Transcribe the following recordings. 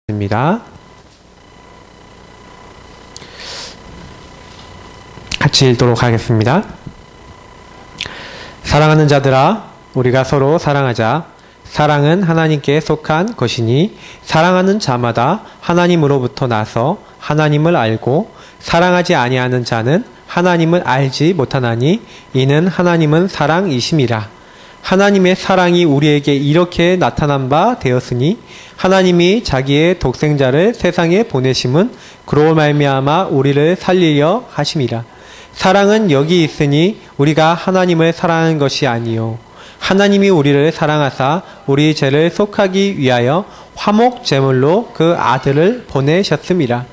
입니다. 같이 읽도록 하겠습니다. 사랑하는 자들아, 우리가 서로 사랑하자. 사랑은 하나님께 속한 것이니 사랑하는 자마다 하나님으로부터 나서 하나님을 알고 사랑하지 아니하는 자는 하나님을 알지 못하나니 이는 하나님은 사랑이심이라. 하나님의 사랑이 우리에게 이렇게 나타난 바 되었으니 하나님이 자기의 독생자를 세상에 보내심은 그로 말미암아 우리를 살리려 하심이라. 사랑은 여기 있으니 우리가 하나님을 사랑하는 것이 아니요 하나님이 우리를 사랑하사 우리 죄를 속하기 위하여 화목 제물로 그 아들을 보내셨음이라.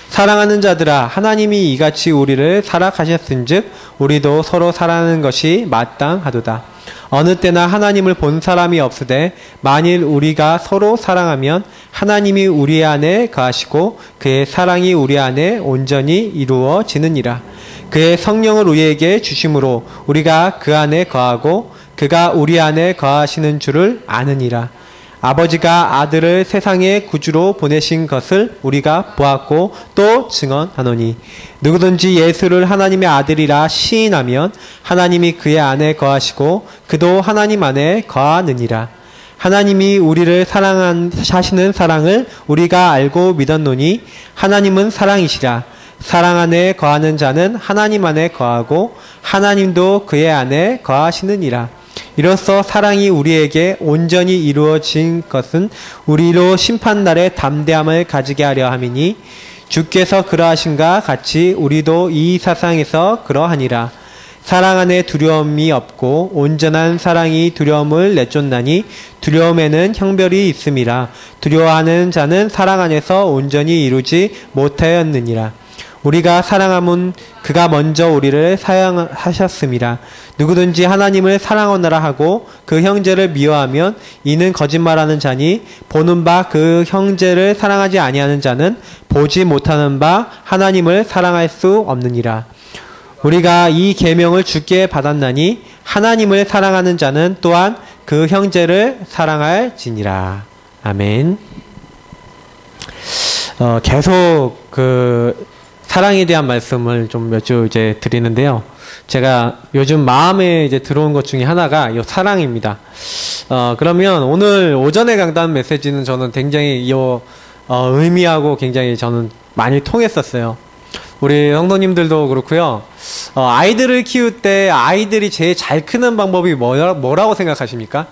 사랑하는 자들아, 하나님이 이같이 우리를 사랑하셨은즉 우리도 서로 사랑하는 것이 마땅하도다. 어느 때나 하나님을 본 사람이 없으되 만일 우리가 서로 사랑하면 하나님이 우리 안에 거하시고 그의 사랑이 우리 안에 온전히 이루어지느니라. 그의 성령을 우리에게 주심으로 우리가 그 안에 거하고 그가 우리 안에 거하시는 줄을 아느니라. 아버지가 아들을 세상의 구주로 보내신 것을 우리가 보았고 또 증언하노니 누구든지 예수를 하나님의 아들이라 시인하면 하나님이 그의 안에 거하시고 그도 하나님 안에 거하느니라. 하나님이 우리를 사랑하시는 사랑을 우리가 알고 믿었노니 하나님은 사랑이시라. 사랑 안에 거하는 자는 하나님 안에 거하고 하나님도 그의 안에 거하시느니라. 이로써 사랑이 우리에게 온전히 이루어진 것은 우리로 심판날에 담대함을 가지게 하려 함이니 주께서 그러하신가 같이 우리도 이 세상에서 그러하니라. 사랑 안에 두려움이 없고 온전한 사랑이 두려움을 내쫓나니 두려움에는 형별이 있음이라. 두려워하는 자는 사랑 안에서 온전히 이루지 못하였느니라. 우리가 사랑함은 그가 먼저 우리를 사랑하셨음이라. 누구든지 하나님을 사랑하노라 하고 그 형제를 미워하면 이는 거짓말하는 자니 보는 바 그 형제를 사랑하지 아니하는 자는 보지 못하는 바 하나님을 사랑할 수 없느니라. 우리가 이 계명을 주께 받았나니 하나님을 사랑하는 자는 또한 그 형제를 사랑할지니라. 아멘. 계속 사랑에 대한 말씀을 좀 몇 주 이제 드리는데요. 제가 요즘 마음에 이제 들어온 것 중에 하나가 이 사랑입니다. 그러면 오늘 오전에 강단 메시지는 저는 굉장히 의미하고 굉장히 저는 많이 통했었어요. 우리 성도님들도 그렇고요. 아이들을 키울 때 아이들이 제일 잘 크는 방법이 뭐라고 생각하십니까?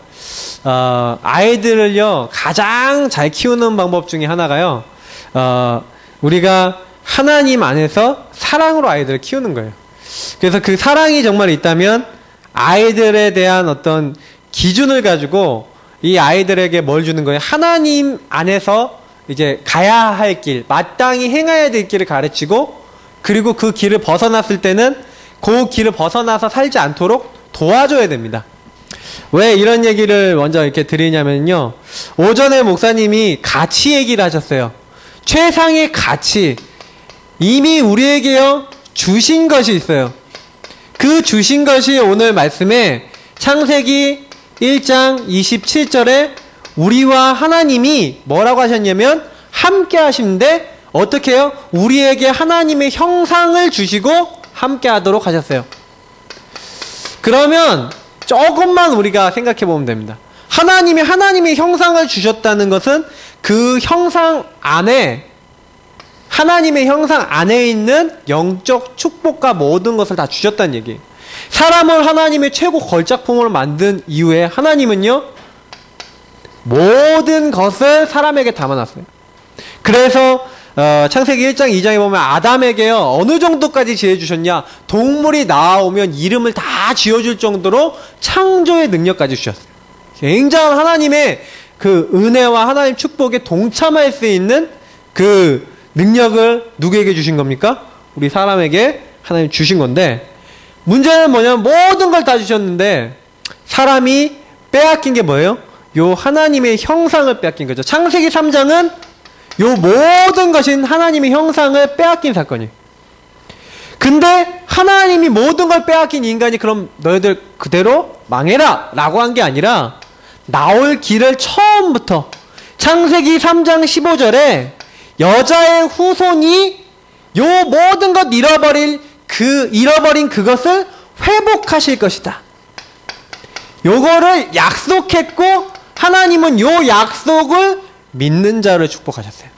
아이들을요, 가장 잘 키우는 방법 중에 하나가요, 우리가 하나님 안에서 사랑으로 아이들을 키우는 거예요. 그래서 그 사랑이 정말 있다면 아이들에 대한 어떤 기준을 가지고 이 아이들에게 뭘 주는 거예요? 하나님 안에서 이제 가야 할 길, 마땅히 행해야 될 길을 가르치고 그리고 그 길을 벗어났을 때는 그 길을 벗어나서 살지 않도록 도와줘야 됩니다. 왜 이런 얘기를 먼저 이렇게 드리냐면요. 오전에 목사님이 가치 얘기를 하셨어요. 최상의 가치. 이미 우리에게요 주신 것이 있어요. 그 주신 것이 오늘 말씀에 창세기 1장 27절에 우리와 하나님이 뭐라고 하셨냐면 함께 하시는데 어떻게 해요? 우리에게 하나님의 형상을 주시고 함께 하도록 하셨어요. 그러면 조금만 우리가 생각해 보면 됩니다. 하나님이 하나님의 형상을 주셨다는 것은 그 형상 안에 하나님의 형상 안에 있는 영적 축복과 모든 것을 다 주셨다는 얘기예요. 사람을 하나님의 최고 걸작품으로 만든 이후에 하나님은요, 모든 것을 사람에게 담아놨어요. 그래서 창세기 1장 2장에 보면 아담에게요, 어느 정도까지 지어주셨냐? 동물이 나오면 이름을 다 지어줄 정도로 창조의 능력까지 주셨어요. 굉장한 하나님의 그 은혜와 하나님 축복에 동참할 수 있는 그 능력을 누구에게 주신 겁니까? 우리 사람에게 하나님 주신 건데, 문제는 뭐냐면 모든 걸 다 주셨는데 사람이 빼앗긴 게 뭐예요? 요 하나님의 형상을 빼앗긴 거죠. 창세기 3장은 요 모든 것인 하나님의 형상을 빼앗긴 사건이에요. 근데 하나님이 모든 걸 빼앗긴 인간이 그럼 너희들 그대로 망해라 라고 한 게 아니라 나올 길을 처음부터 창세기 3장 15절에 여자의 후손이 요 모든 것 잃어버린 그것을 회복하실 것이다. 요거를 약속했고 하나님은 요 약속을 믿는 자를 축복하셨어요.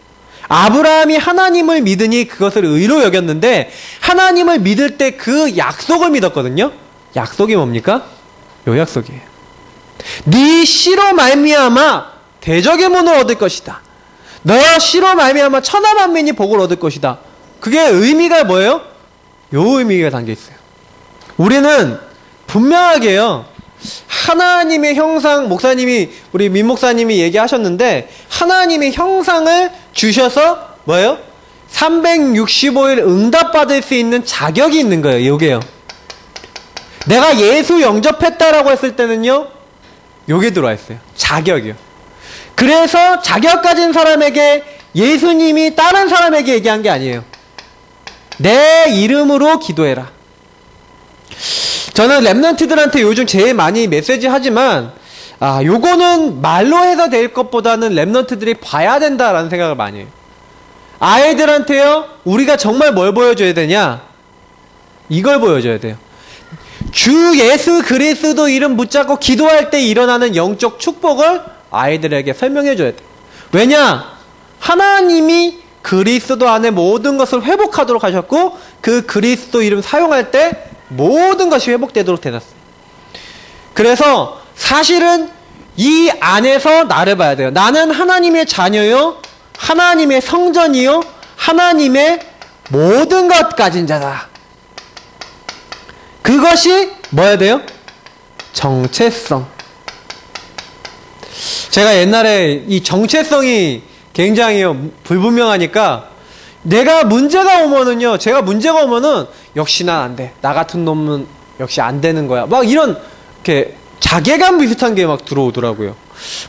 아브라함이 하나님을 믿으니 그것을 의로 여겼는데 하나님을 믿을 때 그 약속을 믿었거든요. 약속이 뭡니까? 요 약속이에요. 네 씨로 말미암아 대적의 문을 얻을 것이다. 너 씨로 말미암아 천하 만민이 복을 얻을 것이다. 그게 의미가 뭐예요? 요 의미가 담겨 있어요. 우리는 분명하게요. 하나님의 형상, 우리 민 목사님이 얘기하셨는데 하나님의 형상을 주셔서 뭐예요? 365일 응답받을 수 있는 자격이 있는 거예요. 요게요. 내가 예수 영접했다라고 했을 때는요. 요게 들어와 있어요. 자격이요. 그래서 자격 가진 사람에게 예수님이 다른 사람에게 얘기한 게 아니에요. 내 이름으로 기도해라. 저는 랩런트들한테 요즘 제일 많이 메시지 하지만 요거는 말로 해서 될 것보다는 랩런트들이 봐야 된다라는 생각을 많이 해요. 아이들한테요. 우리가 정말 뭘 보여줘야 되냐? 이걸 보여줘야 돼요. 주 예수 그리스도 이름 붙잡고 기도할 때 일어나는 영적 축복을 아이들에게 설명해 줘야 돼요. 왜냐? 하나님이 그리스도 안에 모든 것을 회복하도록 하셨고 그 그리스도 이름 사용할 때 모든 것이 회복되도록 해놨어요. 그래서 사실은 이 안에서 나를 봐야 돼요. 나는 하나님의 자녀요, 하나님의 성전이요, 하나님의 모든 것 가진 자다. 그것이 뭐야 돼요? 정체성. 제가 옛날에 이 정체성이 굉장히 불분명하니까 내가 문제가 오면은요, 제가 문제가 오면은 역시 난 안 돼. 나 같은 놈은 역시 안 되는 거야. 막 이런 이렇게 자괴감 비슷한 게 막 들어오더라고요.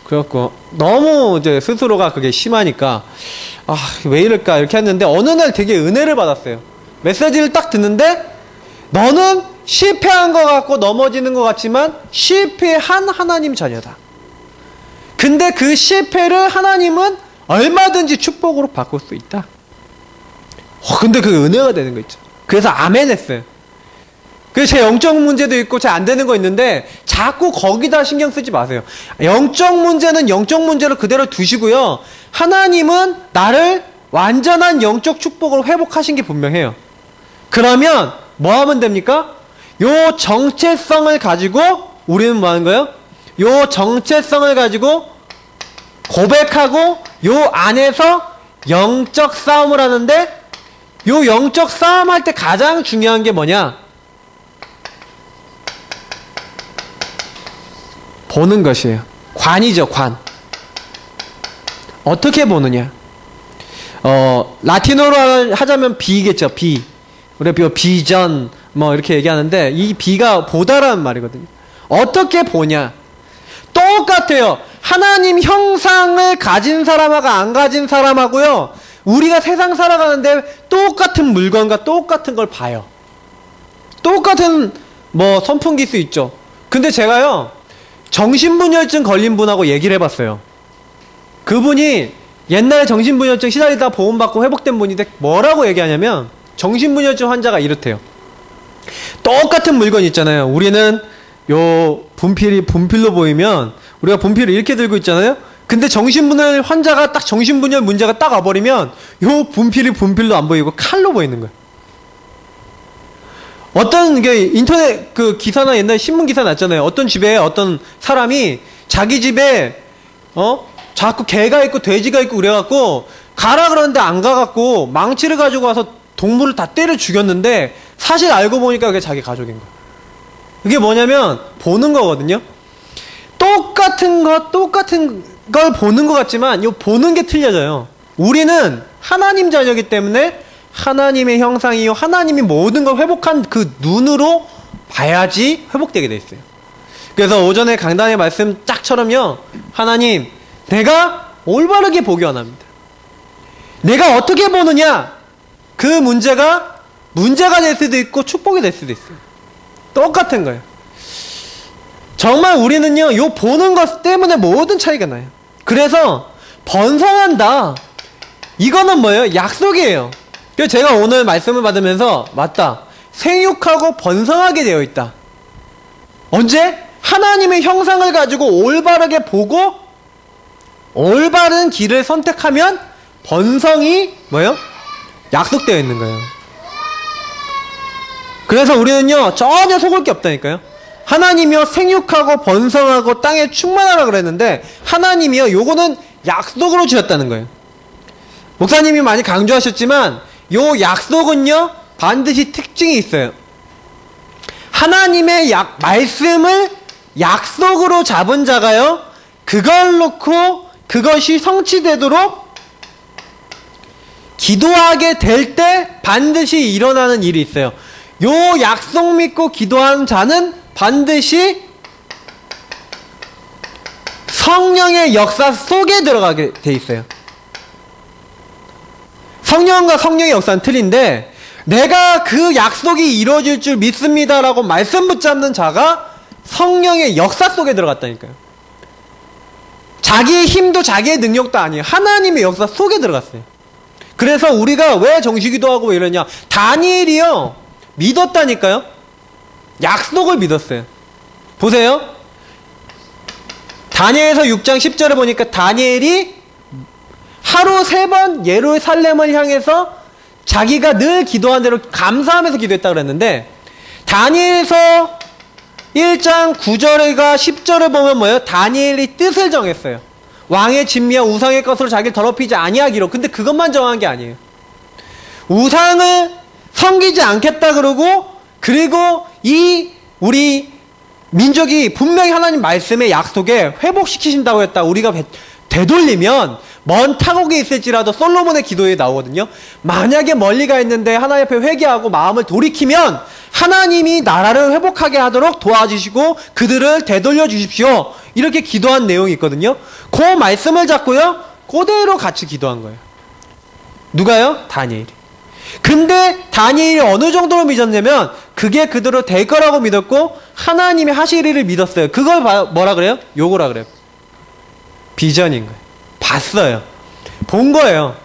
그래갖고 너무 이제 스스로가 그게 심하니까 왜 이럴까 이렇게 했는데 어느 날 되게 은혜를 받았어요. 메시지를 딱 듣는데 너는 실패한 것 같고 넘어지는 것 같지만 실패한 하나님 자녀다. 근데 그 실패를 하나님은 얼마든지 축복으로 바꿀 수 있다. 근데 그 은혜가 되는 거 있죠. 그래서 아멘 했어요. 그래서 제 영적 문제도 있고 잘 안 되는 거 있는데 자꾸 거기다 신경 쓰지 마세요. 영적 문제는 영적 문제로 그대로 두시고요. 하나님은 나를 완전한 영적 축복으로 회복하신 게 분명해요. 그러면 뭐 하면 됩니까? 요 정체성을 가지고 우리는 뭐 하는 거예요? 요 정체성을 가지고 고백하고 요 안에서 영적 싸움을 하는데 요 영적 싸움 할 때 가장 중요한 게 뭐냐? 보는 것이에요. 관이죠, 관. 어떻게 보느냐? 라틴어로 하자면 비겠죠, 비. 우리가 비전, 뭐 이렇게 얘기하는데 이 비가 보다라는 말이거든요. 어떻게 보냐? 똑같아요. 하나님 형상을 가진 사람하고 안 가진 사람하고요. 우리가 세상 살아가는데 똑같은 물건과 똑같은 걸 봐요. 똑같은 뭐 선풍기일 수 있죠. 근데 제가요. 정신분열증 걸린 분하고 얘기를 해봤어요. 그분이 옛날에 정신분열증 시달리다 보험받고 회복된 분인데 뭐라고 얘기하냐면 정신분열증 환자가 이렇대요. 똑같은 물건 있잖아요. 우리는 요 분필로 보이면 우리가 분필을 이렇게 들고 있잖아요. 근데 정신분열 환자가 딱 정신분열 문제가 딱 와버리면 요 분필이 분필로 안 보이고 칼로 보이는 거예요. 어떤 게 인터넷 그 기사나 옛날 신문 기사 났잖아요. 어떤 집에 어떤 사람이 자기 집에 자꾸 개가 있고 돼지가 있고 그래갖고 가라 그러는데 안 가갖고 망치를 가지고 와서 동물을 다 때려 죽였는데 사실 알고 보니까 그게 자기 가족인 거예요. 그게 뭐냐면 보는 거거든요. 똑같은 걸 보는 것 같지만 이 보는 게 틀려져요. 우리는 하나님 자녀이기 때문에 하나님의 형상이요 하나님이 모든 걸 회복한 그 눈으로 봐야지 회복되게 돼 있어요. 그래서 오전에 강단의 말씀 짝처럼요. 하나님 내가 올바르게 보기 원합니다. 내가 어떻게 보느냐 그 문제가 될 수도 있고 축복이 될 수도 있어요. 똑같은 거예요. 정말 우리는요 요 보는 것 때문에 모든 차이가 나요. 그래서 번성한다. 이거는 뭐예요? 약속이에요. 그래서 제가 오늘 말씀을 받으면서 맞다. 생육하고 번성하게 되어 있다. 언제? 하나님의 형상을 가지고 올바르게 보고 올바른 길을 선택하면 번성이 뭐예요? 약속되어 있는 거예요. 그래서 우리는요 전혀 속을 게 없다니까요. 하나님이요 생육하고 번성하고 땅에 충만하라 그랬는데 하나님이요 요거는 약속으로 주셨다는 거예요. 목사님이 많이 강조하셨지만 요 약속은요 반드시 특징이 있어요. 하나님의 말씀을 약속으로 잡은 자가요 그걸 놓고 그것이 성취되도록 기도하게 될 때 반드시 일어나는 일이 있어요. 요 약속 믿고 기도하는 자는 반드시 성령의 역사 속에 들어가게 돼 있어요. 성령과 성령의 역사는 틀린데 내가 그 약속이 이루어질 줄 믿습니다라고 말씀 붙잡는 자가 성령의 역사 속에 들어갔다니까요. 자기의 힘도 자기의 능력도 아니에요. 하나님의 역사 속에 들어갔어요. 그래서 우리가 왜 정시기도하고 이러냐. 다니엘이요 믿었다니까요. 약속을 믿었어요. 보세요. 다니엘서 6장 10절에 보니까 다니엘이 하루 3번 예루살렘을 향해서 자기가 늘 기도한 대로 감사하면서 기도했다 그랬는데 다니엘서 1장 9절과 10절을 보면 뭐예요? 다니엘이 뜻을 정했어요. 왕의 진미와 우상의 것으로 자기를 더럽히지 아니하기로. 근데 그것만 정한 게 아니에요. 우상을 섬기지 않겠다 그러고 그리고 우리 민족이 분명히 하나님 말씀의 약속에 회복시키신다고 했다. 우리가 되돌리면 먼 타국에 있을지라도 솔로몬의 기도에 나오거든요. 만약에 멀리 가 있는데 하나님 앞에 회개하고 마음을 돌이키면 하나님이 나라를 회복하게 하도록 도와주시고 그들을 되돌려 주십시오. 이렇게 기도한 내용이 있거든요. 그 말씀을 잡고요 그대로 같이 기도한 거예요. 누가요? 다니엘이. 근데 다니엘이 어느 정도로 믿었냐면 그게 그대로 될 거라고 믿었고 하나님이 하실 일을 믿었어요. 그걸 뭐라 그래요? 요거라 그래요. 비전인 거예요. 봤어요. 본 거예요.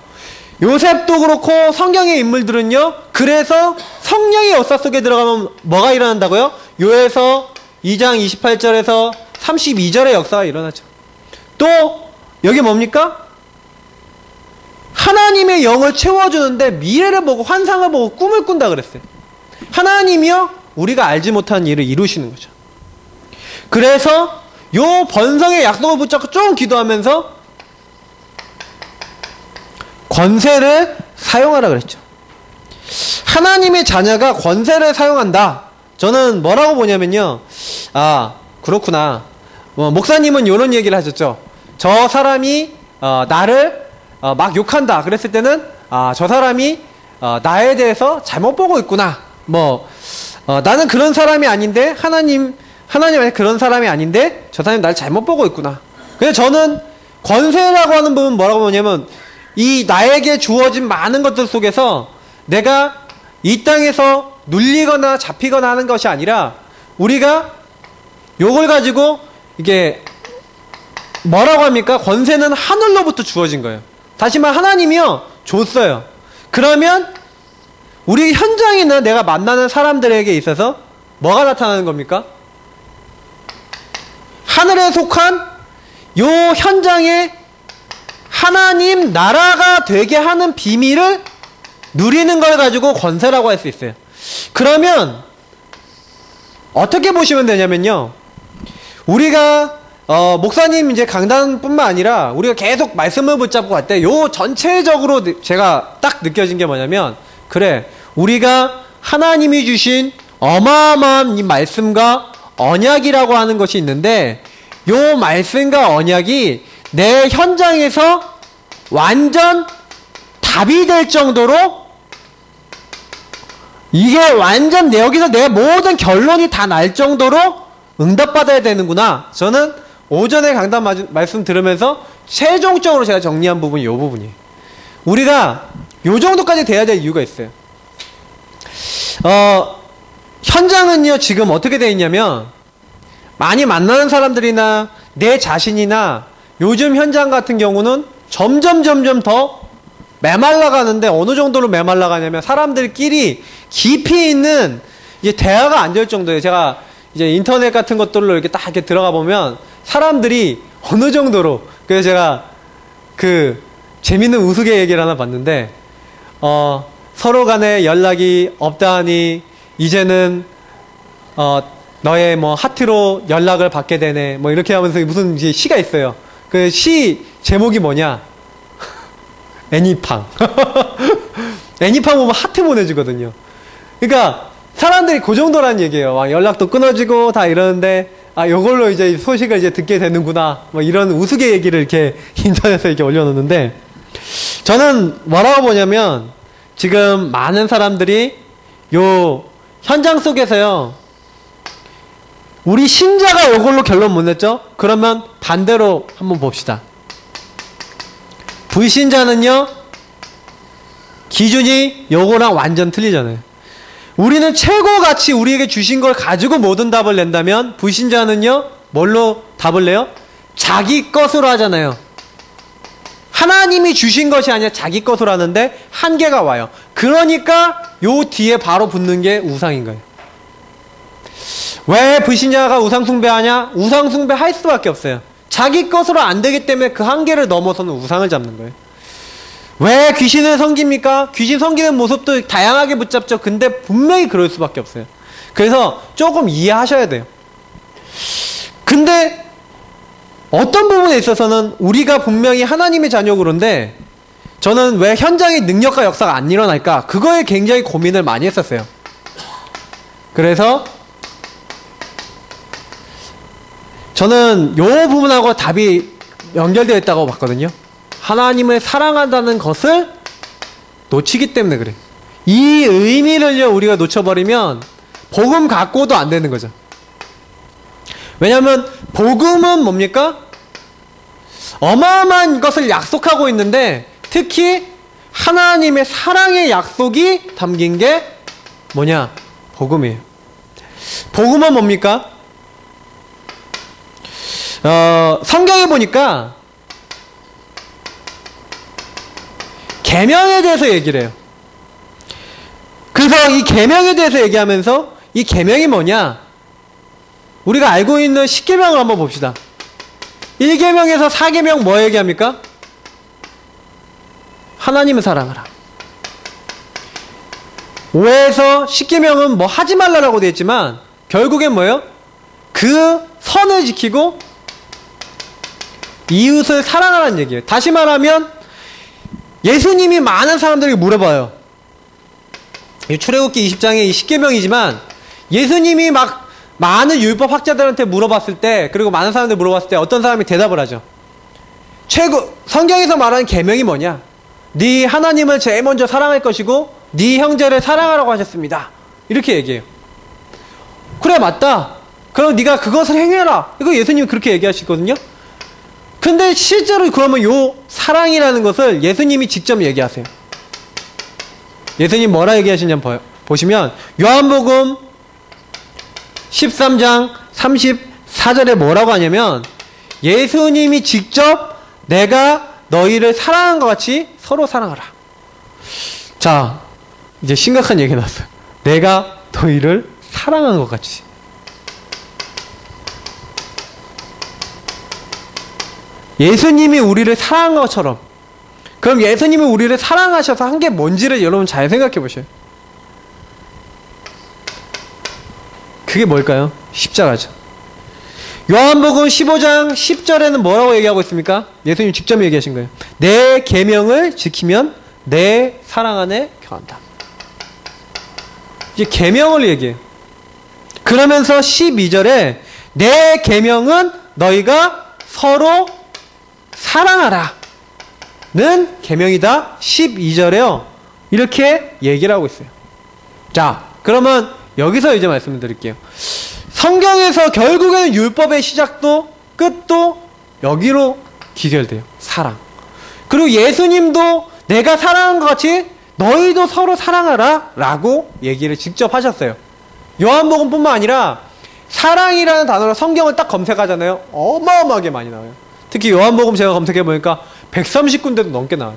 요셉도 그렇고 성경의 인물들은요 그래서 성령의 역사 속에 들어가면 뭐가 일어난다고요? 요에서 2장 28절에서 32절의 역사가 일어나죠. 또 여기 뭡니까? 하나님의 영을 채워주는데 미래를 보고 환상을 보고 꿈을 꾼다 그랬어요. 하나님이요 우리가 알지 못한 일을 이루시는 거죠. 그래서 요 번성의 약속을 붙잡고 좀 기도하면서 권세를 사용하라 그랬죠. 하나님의 자녀가 권세를 사용한다. 저는 뭐라고 보냐면요. 아 그렇구나. 목사님은 이런 얘기를 하셨죠. 저 사람이 나를 막 욕한다. 그랬을 때는 저 사람이 나에 대해서 잘못 보고 있구나. 나는 그런 사람이 아닌데 하나님한테 그런 사람이 아닌데 저 사람이 나를 잘못 보고 있구나. 그래서 저는 권세라고 하는 부분은 뭐라고 보냐면 이 나에게 주어진 많은 것들 속에서 내가 이 땅에서 눌리거나 잡히거나 하는 것이 아니라 우리가 요걸 가지고 이게 뭐라고 합니까? 권세는 하늘로부터 주어진 거예요. 다시 말 하나님이요 줬어요. 그러면 우리 현장이나 내가 만나는 사람들에게 있어서 뭐가 나타나는 겁니까? 하늘에 속한 요 현장에 하나님 나라가 되게 하는 비밀을 누리는 걸 가지고 권세라고 할 수 있어요. 그러면 어떻게 보시면 되냐면요. 우리가 목사님 이제 강단뿐만 아니라 우리가 계속 말씀을 붙잡고 갈 때 요 전체적으로 제가 딱 느껴진 게 뭐냐면 그래 우리가 하나님이 주신 어마어마한 이 말씀과 언약이라고 하는 것이 있는데 요 말씀과 언약이 내 현장에서 완전 답이 될 정도로 이게 완전 여기서 내 모든 결론이 다 날 정도로 응답받아야 되는구나. 저는 오전에 강단 말씀 들으면서 최종적으로 제가 정리한 부분이 이 부분이에요. 우리가 요 정도까지 돼야 될 이유가 있어요. 현장은요 지금 어떻게 되어 있냐면 많이 만나는 사람들이나 내 자신이나 요즘 현장 같은 경우는 점점 더 메말라가는데 어느 정도로 메말라가냐면 사람들끼리 깊이 있는 이제 대화가 안 될 정도예요. 제가 이제 인터넷 같은 것들로 이렇게 딱 이렇게 들어가 보면 사람들이 어느 정도로, 그래서 제가 그 재밌는 우스개 얘기를 하나 봤는데, 서로 간에 연락이 없다니 이제는 너의 뭐 하트로 연락을 받게 되네, 뭐 이렇게 하면서 무슨 이제 시가 있어요. 그 시 제목이 뭐냐? 애니팡. 애니팡 보면 하트 보내주거든요. 그러니까 사람들이 그 정도란 얘기예요. 막 연락도 끊어지고 다 이러는데, 아, 요걸로 이제 소식을 이제 듣게 되는구나, 뭐 이런 우스개 얘기를 이렇게 인터넷에 이렇게 올려놓는데, 저는 뭐라고 보냐면, 지금 많은 사람들이 요 현장 속에서요, 우리 신자가 요걸로 결론 못 냈죠? 그러면 반대로 한번 봅시다. 불신자는요, 기준이 요거랑 완전 틀리잖아요. 우리는 최고같이 우리에게 주신 걸 가지고 모든 답을 낸다면, 불신자는요, 뭘로 답을 내요? 자기 것으로 하잖아요. 하나님이 주신 것이 아니라 자기 것으로 하는데 한계가 와요. 그러니까 요 뒤에 바로 붙는 게 우상인 거예요. 왜 불신자가 우상숭배하냐? 우상숭배할 수밖에 없어요. 자기 것으로 안 되기 때문에 그 한계를 넘어서는 우상을 잡는 거예요. 왜 귀신을 섬깁니까? 귀신 섬기는 모습도 다양하게 붙잡죠. 근데 분명히 그럴 수밖에 없어요. 그래서 조금 이해하셔야 돼요. 근데 어떤 부분에 있어서는 우리가 분명히 하나님의 자녀고 그런데, 저는 왜 현장의 능력과 역사가 안 일어날까? 그거에 굉장히 고민을 많이 했었어요. 그래서 저는 요 부분하고 답이 연결되어 있다고 봤거든요. 하나님을 사랑한다는 것을 놓치기 때문에 그래. 이 의미를요, 우리가 놓쳐버리면 복음 갖고도 안 되는 거죠. 왜냐하면 복음은 뭡니까? 어마어마한 것을 약속하고 있는데, 특히 하나님의 사랑의 약속이 담긴 게 뭐냐? 복음이에요. 복음은 뭡니까? 성경에 보니까 계명에 대해서 얘기를 해요. 그래서 이 계명에 대해서 얘기하면서, 이 계명이 뭐냐? 우리가 알고 있는 10계명을 한번 봅시다. 1계명에서 4계명 뭐 얘기합니까? 하나님을 사랑하라. 5에서 10계명은 뭐 하지 말라라고 되어 있지만 결국엔 뭐예요? 그 선을 지키고 이웃을 사랑하라는 얘기예요. 다시 말하면 예수님이 많은 사람들에게 물어봐요. 출애굽기 20장의 이 10계명이지만 예수님이 막 많은 율법 학자들한테 물어봤을 때, 그리고 많은 사람들 물어봤을 때 어떤 사람이 대답을 하죠. 성경에서 말하는 계명이 뭐냐? 네 하나님을 제일 먼저 사랑할 것이고 네 형제를 사랑하라고 하셨습니다. 이렇게 얘기해요. 그래, 맞다. 그럼 네가 그것을 행해라. 이거 예수님이 그렇게 얘기하시거든요. 근데 실제로 그러면 요 사랑이라는 것을 예수님이 직접 얘기하세요. 예수님 뭐라 얘기하시냐 보시면 요한복음 13장 34절에 뭐라고 하냐면, 예수님이 직접 내가 너희를 사랑한 것 같이 서로 사랑하라. 자, 이제 심각한 얘기 나왔어요. 내가 너희를 사랑한 것 같이. 예수님이 우리를 사랑한 것처럼. 그럼 예수님이 우리를 사랑하셔서 한 게 뭔지를 여러분 잘 생각해 보셔요. 그게 뭘까요? 십자가죠. 요한복음 15장 10절에는 뭐라고 얘기하고 있습니까? 예수님 직접 얘기하신 거예요. 내 계명을 지키면 내 사랑 안에 거한다. 이제 계명을 얘기해요. 그러면서 12절에 내 계명은 너희가 서로 사랑하라 는 계명이다. 12절에요. 이렇게 얘기를 하고 있어요. 자, 그러면 여기서 이제 말씀을 드릴게요. 성경에서 결국에는 율법의 시작도 끝도 여기로 기결돼요. 사랑. 그리고 예수님도 내가 사랑한 것 같이 너희도 서로 사랑하라 라고 얘기를 직접 하셨어요. 요한복음뿐만 아니라 사랑이라는 단어로 성경을 딱 검색하잖아요. 어마어마하게 많이 나와요. 특히 요한복음 제가 검색해보니까 130군데도 넘게 나와요.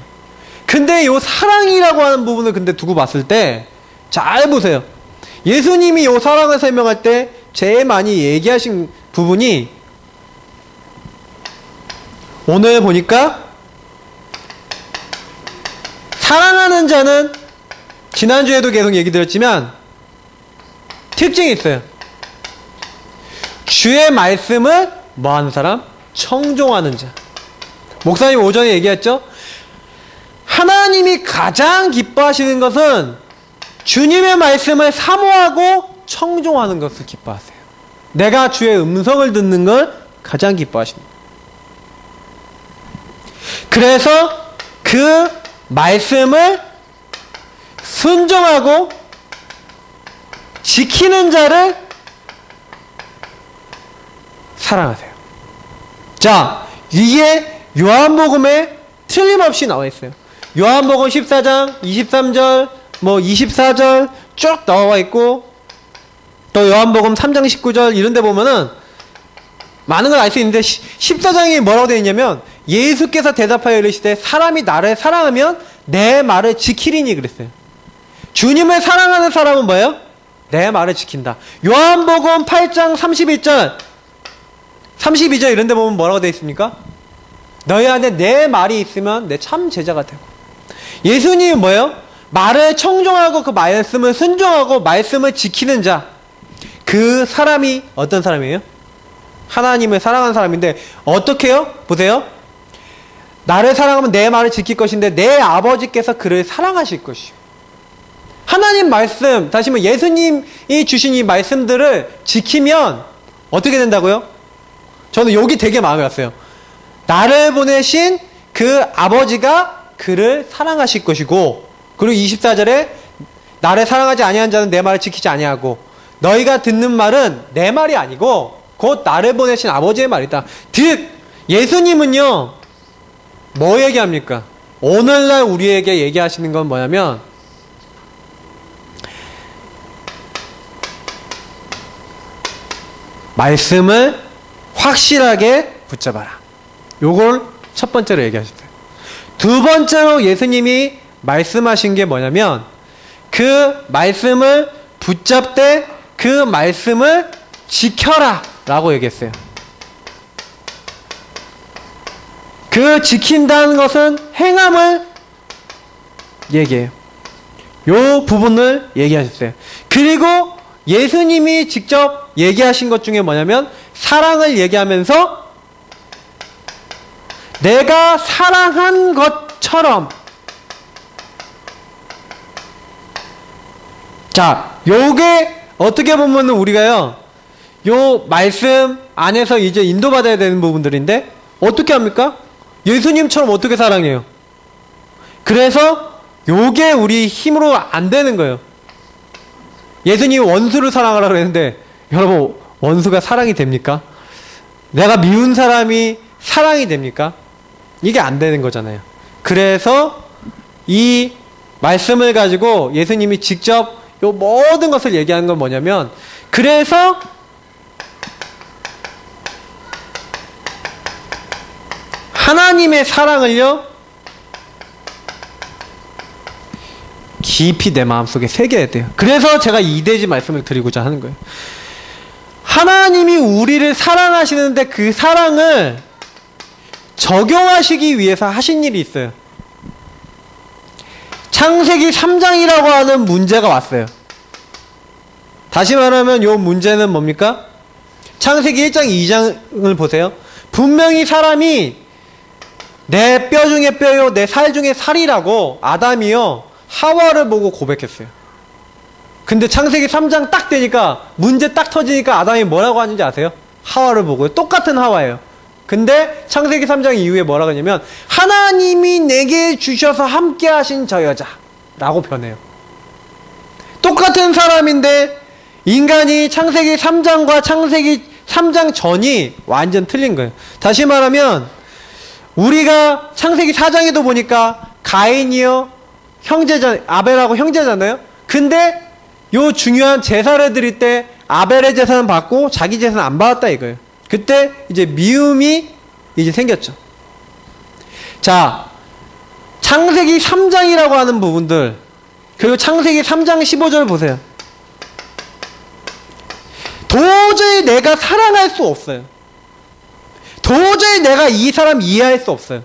근데 요 사랑이라고 하는 부분을 근데 두고 봤을 때 잘 보세요. 예수님이 요 사랑을 설명할 때 제일 많이 얘기하신 부분이 오늘 보니까 사랑하는 자는 지난주에도 계속 얘기 드렸지만 특징이 있어요. 주의 말씀을 뭐 하는 사람? 청종하는 자. 목사님 오전에 얘기했죠? 하나님이 가장 기뻐하시는 것은 주님의 말씀을 사모하고 청종하는 것을 기뻐하세요. 내가 주의 음성을 듣는 걸 가장 기뻐하십니다. 그래서 그 말씀을 순종하고 지키는 자를 사랑하세요. 자, 이게 요한복음에 틀림없이 나와 있어요. 요한복음 14장 23절 뭐 24절 쭉 나와 있고 또 요한복음 3장 19절 이런 데 보면은 많은 걸 알 수 있는데 14장이 뭐라고 되어 있냐면 예수께서 대답하여 이르시되 사람이 나를 사랑하면 내 말을 지키리니 그랬어요. 주님을 사랑하는 사람은 뭐예요? 내 말을 지킨다. 요한복음 8장 31절 32절 이런 데 보면 뭐라고 되어 있습니까? 너희 안에 내 말이 있으면 내 참 제자가 되고. 예수님은 뭐예요? 말을 청종하고 그 말씀을 순종하고 말씀을 지키는 자. 그 사람이 어떤 사람이에요? 하나님을 사랑하는 사람인데 어떻게 해요? 보세요. 나를 사랑하면 내 말을 지킬 것인데 내 아버지께서 그를 사랑하실 것이요. 하나님 말씀, 다시 말해 예수님이 주신 이 말씀들을 지키면 어떻게 된다고요? 저는 여기 되게 마음에 왔어요. 나를 보내신 그 아버지가 그를 사랑하실 것이고, 그리고 24절에 나를 사랑하지 아니한 자는 내 말을 지키지 아니하고 너희가 듣는 말은 내 말이 아니고 곧 나를 보내신 아버지의 말이다. 즉 예수님은요 뭐 얘기합니까? 오늘날 우리에게 얘기하시는 건 뭐냐면 말씀을 확실하게 붙잡아라. 요걸 첫 번째로 얘기하셨어요. 두 번째로 예수님이 말씀하신 게 뭐냐면 그 말씀을 붙잡되 그 말씀을 지켜라 라고 얘기했어요. 그 지킨다는 것은 행함을 얘기해요. 요 부분을 얘기하셨어요. 그리고 예수님이 직접 얘기하신 것 중에 뭐냐면 사랑을 얘기하면서 내가 사랑한 것처럼. 자, 요게 어떻게 보면 우리가요 요 말씀 안에서 이제 인도받아야 되는 부분들인데 어떻게 합니까? 예수님처럼 어떻게 사랑해요? 그래서 요게 우리 힘으로 안 되는 거예요. 예수님이 원수를 사랑하라고 했는데 여러분 원수가 사랑이 됩니까? 내가 미운 사람이 사랑이 됩니까? 이게 안 되는 거잖아요. 그래서 이 말씀을 가지고 예수님이 직접 요 모든 것을 얘기하는 건 뭐냐면 그래서 하나님의 사랑을요 깊이 내 마음속에 새겨야 돼요. 그래서 제가 이대지 말씀을 드리고자 하는 거예요. 하나님이 우리를 사랑하시는데 그 사랑을 적용하시기 위해서 하신 일이 있어요. 창세기 3장이라고 하는 문제가 왔어요. 다시 말하면 이 문제는 뭡니까? 창세기 1장 2장을 보세요. 분명히 사람이 내 뼈 중에 뼈요 내 살 중에 살이라고 아담이요 하와를 보고 고백했어요. 근데 창세기 3장 딱 되니까 문제 딱 터지니까 아담이 뭐라고 하는지 아세요? 하와를 보고요. 똑같은 하와예요. 근데 창세기 3장 이후에 뭐라고 하냐면 하나님이 내게 주셔서 함께 하신 저 여자라고 변해요. 똑같은 사람인데 인간이 창세기 3장과 창세기 3장 전이 완전 틀린 거예요. 다시 말하면 우리가 창세기 4장에도 보니까 가인이요 아벨하고 형제잖아요. 근데 요 중요한 제사를 드릴 때 아벨의 제사는 받고 자기 제사는 안 받았다 이거예요. 그때 이제 미움이 이제 생겼죠. 자, 창세기 3장이라고 하는 부분들, 그리고 창세기 3장 15절 보세요. 도저히 내가 사랑할 수 없어요. 도저히 내가 이 사람 이해할 수 없어요.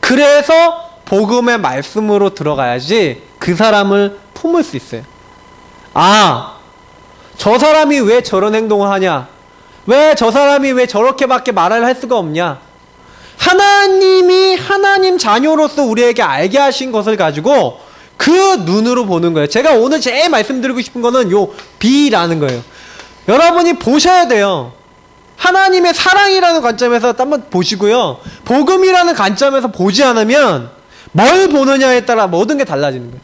그래서 복음의 말씀으로 들어가야지 그 사람을 품을 수 있어요. 아, 저 사람이 왜 저런 행동을 하냐? 왜 저 사람이 왜 저렇게밖에 말을 할 수가 없냐? 하나님이 하나님 자녀로서 우리에게 알게 하신 것을 가지고 그 눈으로 보는 거예요. 제가 오늘 제일 말씀드리고 싶은 거는 요 B라는 거예요. 여러분이 보셔야 돼요. 하나님의 사랑이라는 관점에서 한번 보시고요. 복음이라는 관점에서 보지 않으면 뭘 보느냐에 따라 모든 게 달라지는 거예요.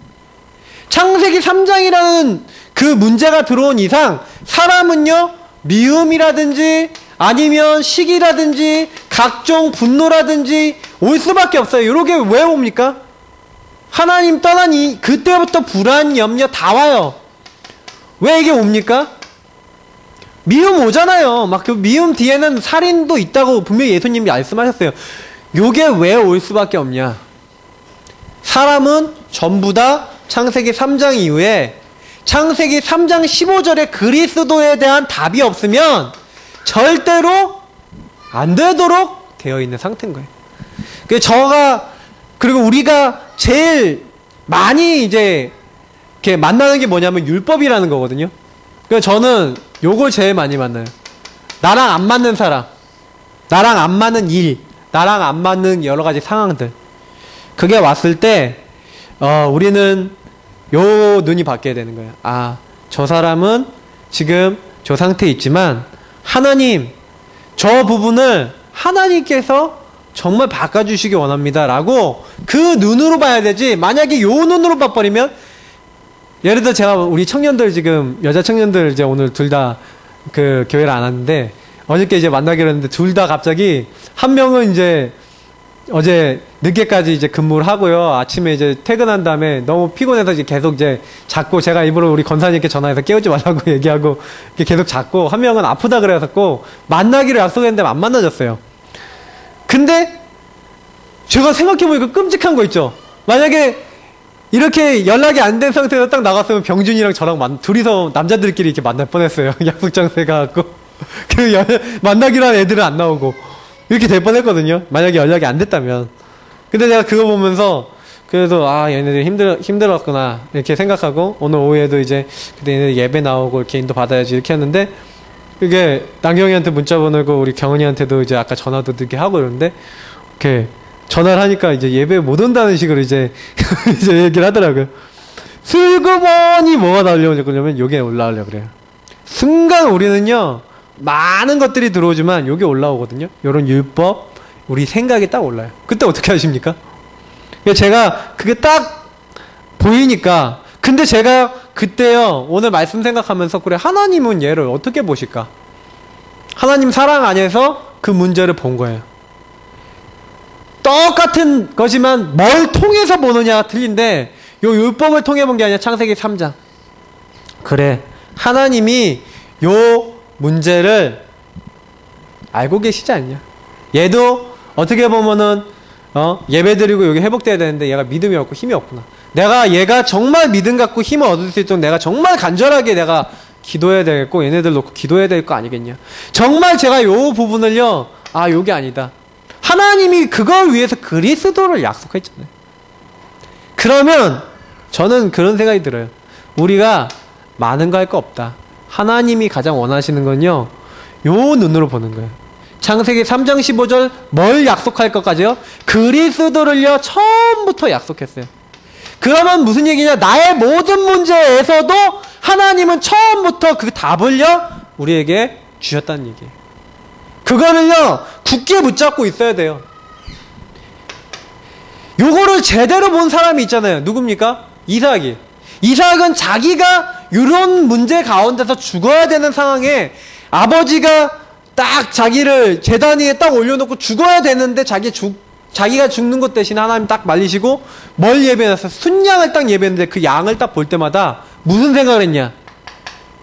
창세기 3장이라는 그 문제가 들어온 이상 사람은요, 미움이라든지 아니면 시기라든지 각종 분노라든지 올 수밖에 없어요. 이렇게 왜 옵니까? 하나님 떠나니 그때부터 불안, 염려 다 와요. 왜 이게 옵니까? 미움 오잖아요. 막 그 미움 뒤에는 살인도 있다고 분명히 예수님이 말씀하셨어요. 요게 왜 올 수밖에 없냐? 사람은 전부 다 창세기 3장 이후에 창세기 3장 15절에 그리스도에 대한 답이 없으면 절대로 안 되도록 되어 있는 상태인 거예요. 그리고 우리가 제일 많이 이제 이렇게 만나는 게 뭐냐면 율법이라는 거거든요. 그래서 저는 요걸 제일 많이 만나요. 나랑 안 맞는 사람, 나랑 안 맞는 일, 나랑 안 맞는 여러 가지 상황들. 그게 왔을 때, 우리는 요 눈이 바뀌어야 되는 거예요. 아, 저 사람은 지금 저 상태에 있지만, 하나님, 저 부분을 하나님께서 정말 바꿔주시기 원합니다. 라고 그 눈으로 봐야 되지, 만약에 요 눈으로 봐버리면, 예를 들어 제가 우리 청년들 지금, 여자 청년들 이제 오늘 둘 다 그 교회를 안 왔는데, 어저께 이제 만나기로 했는데, 둘 다 갑자기, 한 명은 이제 어제 늦게까지 이제 근무를 하고요. 아침에 이제 퇴근한 다음에 너무 피곤해서 이제 계속 이제 잤고, 제가 일부러 우리 권사님께 전화해서 깨우지 말라고 얘기하고 계속 잤고, 한 명은 아프다 그래갖고 만나기로 약속했는데 안 만나졌어요. 근데 제가 생각해보니까 끔찍한 거 있죠. 만약에 이렇게 연락이 안 된 상태에서 딱 나갔으면 병준이랑 저랑 둘이서 남자들끼리 이렇게 만날 뻔했어요. 약속장소에 가갖고 만나기로 한 애들은 안 나오고 이렇게 될 뻔했거든요. 만약에 연락이 안 됐다면. 근데 제가 그거 보면서 그래도 얘네들 힘들었구나 이렇게 생각하고, 오늘 오후에도 이제 그때 얘네들 예배 나오고 이렇게 인도 받아야지 이렇게 했는데, 이게 남경이한테 문자 보내고 우리 경은이한테도 이제 아까 전화도 늦게 하고 이러는데, 이렇게 전화를 하니까 이제 예배 못 온다는 식으로 이제 이제 얘기를 하더라고요. 슬그머니 뭐가 나오려면 요게 올라오려고 그래요. 순간 우리는요, 많은 것들이 들어오지만 요게 올라오거든요. 요런 율법, 우리 생각이 딱 올라요. 그때 어떻게 하십니까? 제가 그게 딱 보이니까, 근데 제가 그때요, 오늘 말씀 생각하면서, 그래, 하나님은 얘를 어떻게 보실까? 하나님 사랑 안에서 그 문제를 본 거예요. 똑같은 거지만 뭘 통해서 보느냐가 틀린데, 요 율법을 통해 본 게 아니라 창세기 3장. 그래, 하나님이 요 문제를 알고 계시지 않냐? 얘도 어떻게 보면은 예배 드리고 여기 회복돼야 되는데 얘가 믿음이 없고 힘이 없구나. 얘가 정말 믿음 갖고 힘을 얻을 수 있도록 내가 정말 간절하게 내가 기도해야 되겠고, 얘네들 놓고 기도해야 될 거 아니겠냐? 정말 제가 요 부분을요, 요게 아니다. 하나님이 그걸 위해서 그리스도를 약속했잖아요. 그러면 저는 그런 생각이 들어요. 우리가 많은 거 할 거 없다. 하나님이 가장 원하시는 건요, 요 눈으로 보는 거예요. 창세기 3장 15절 뭘 약속할 것까지요? 그리스도를요, 처음부터 약속했어요. 그러면 무슨 얘기냐? 나의 모든 문제에서도 하나님은 처음부터 그 답을요, 우리에게 주셨다는 얘기예요. 그거를요, 굳게 붙잡고 있어야 돼요. 요거를 제대로 본 사람이 있잖아요. 누굽니까? 이삭이. 이삭은 자기가 이런 문제 가운데서 죽어야 되는 상황에 아버지가 딱 자기를 제단 위에 딱 올려놓고 죽어야 되는데 자기가 죽는 것 대신 하나님 딱 말리시고 뭘 예배해놨어? 순양을 딱 예배했는데 그 양을 딱 볼 때마다 무슨 생각을 했냐?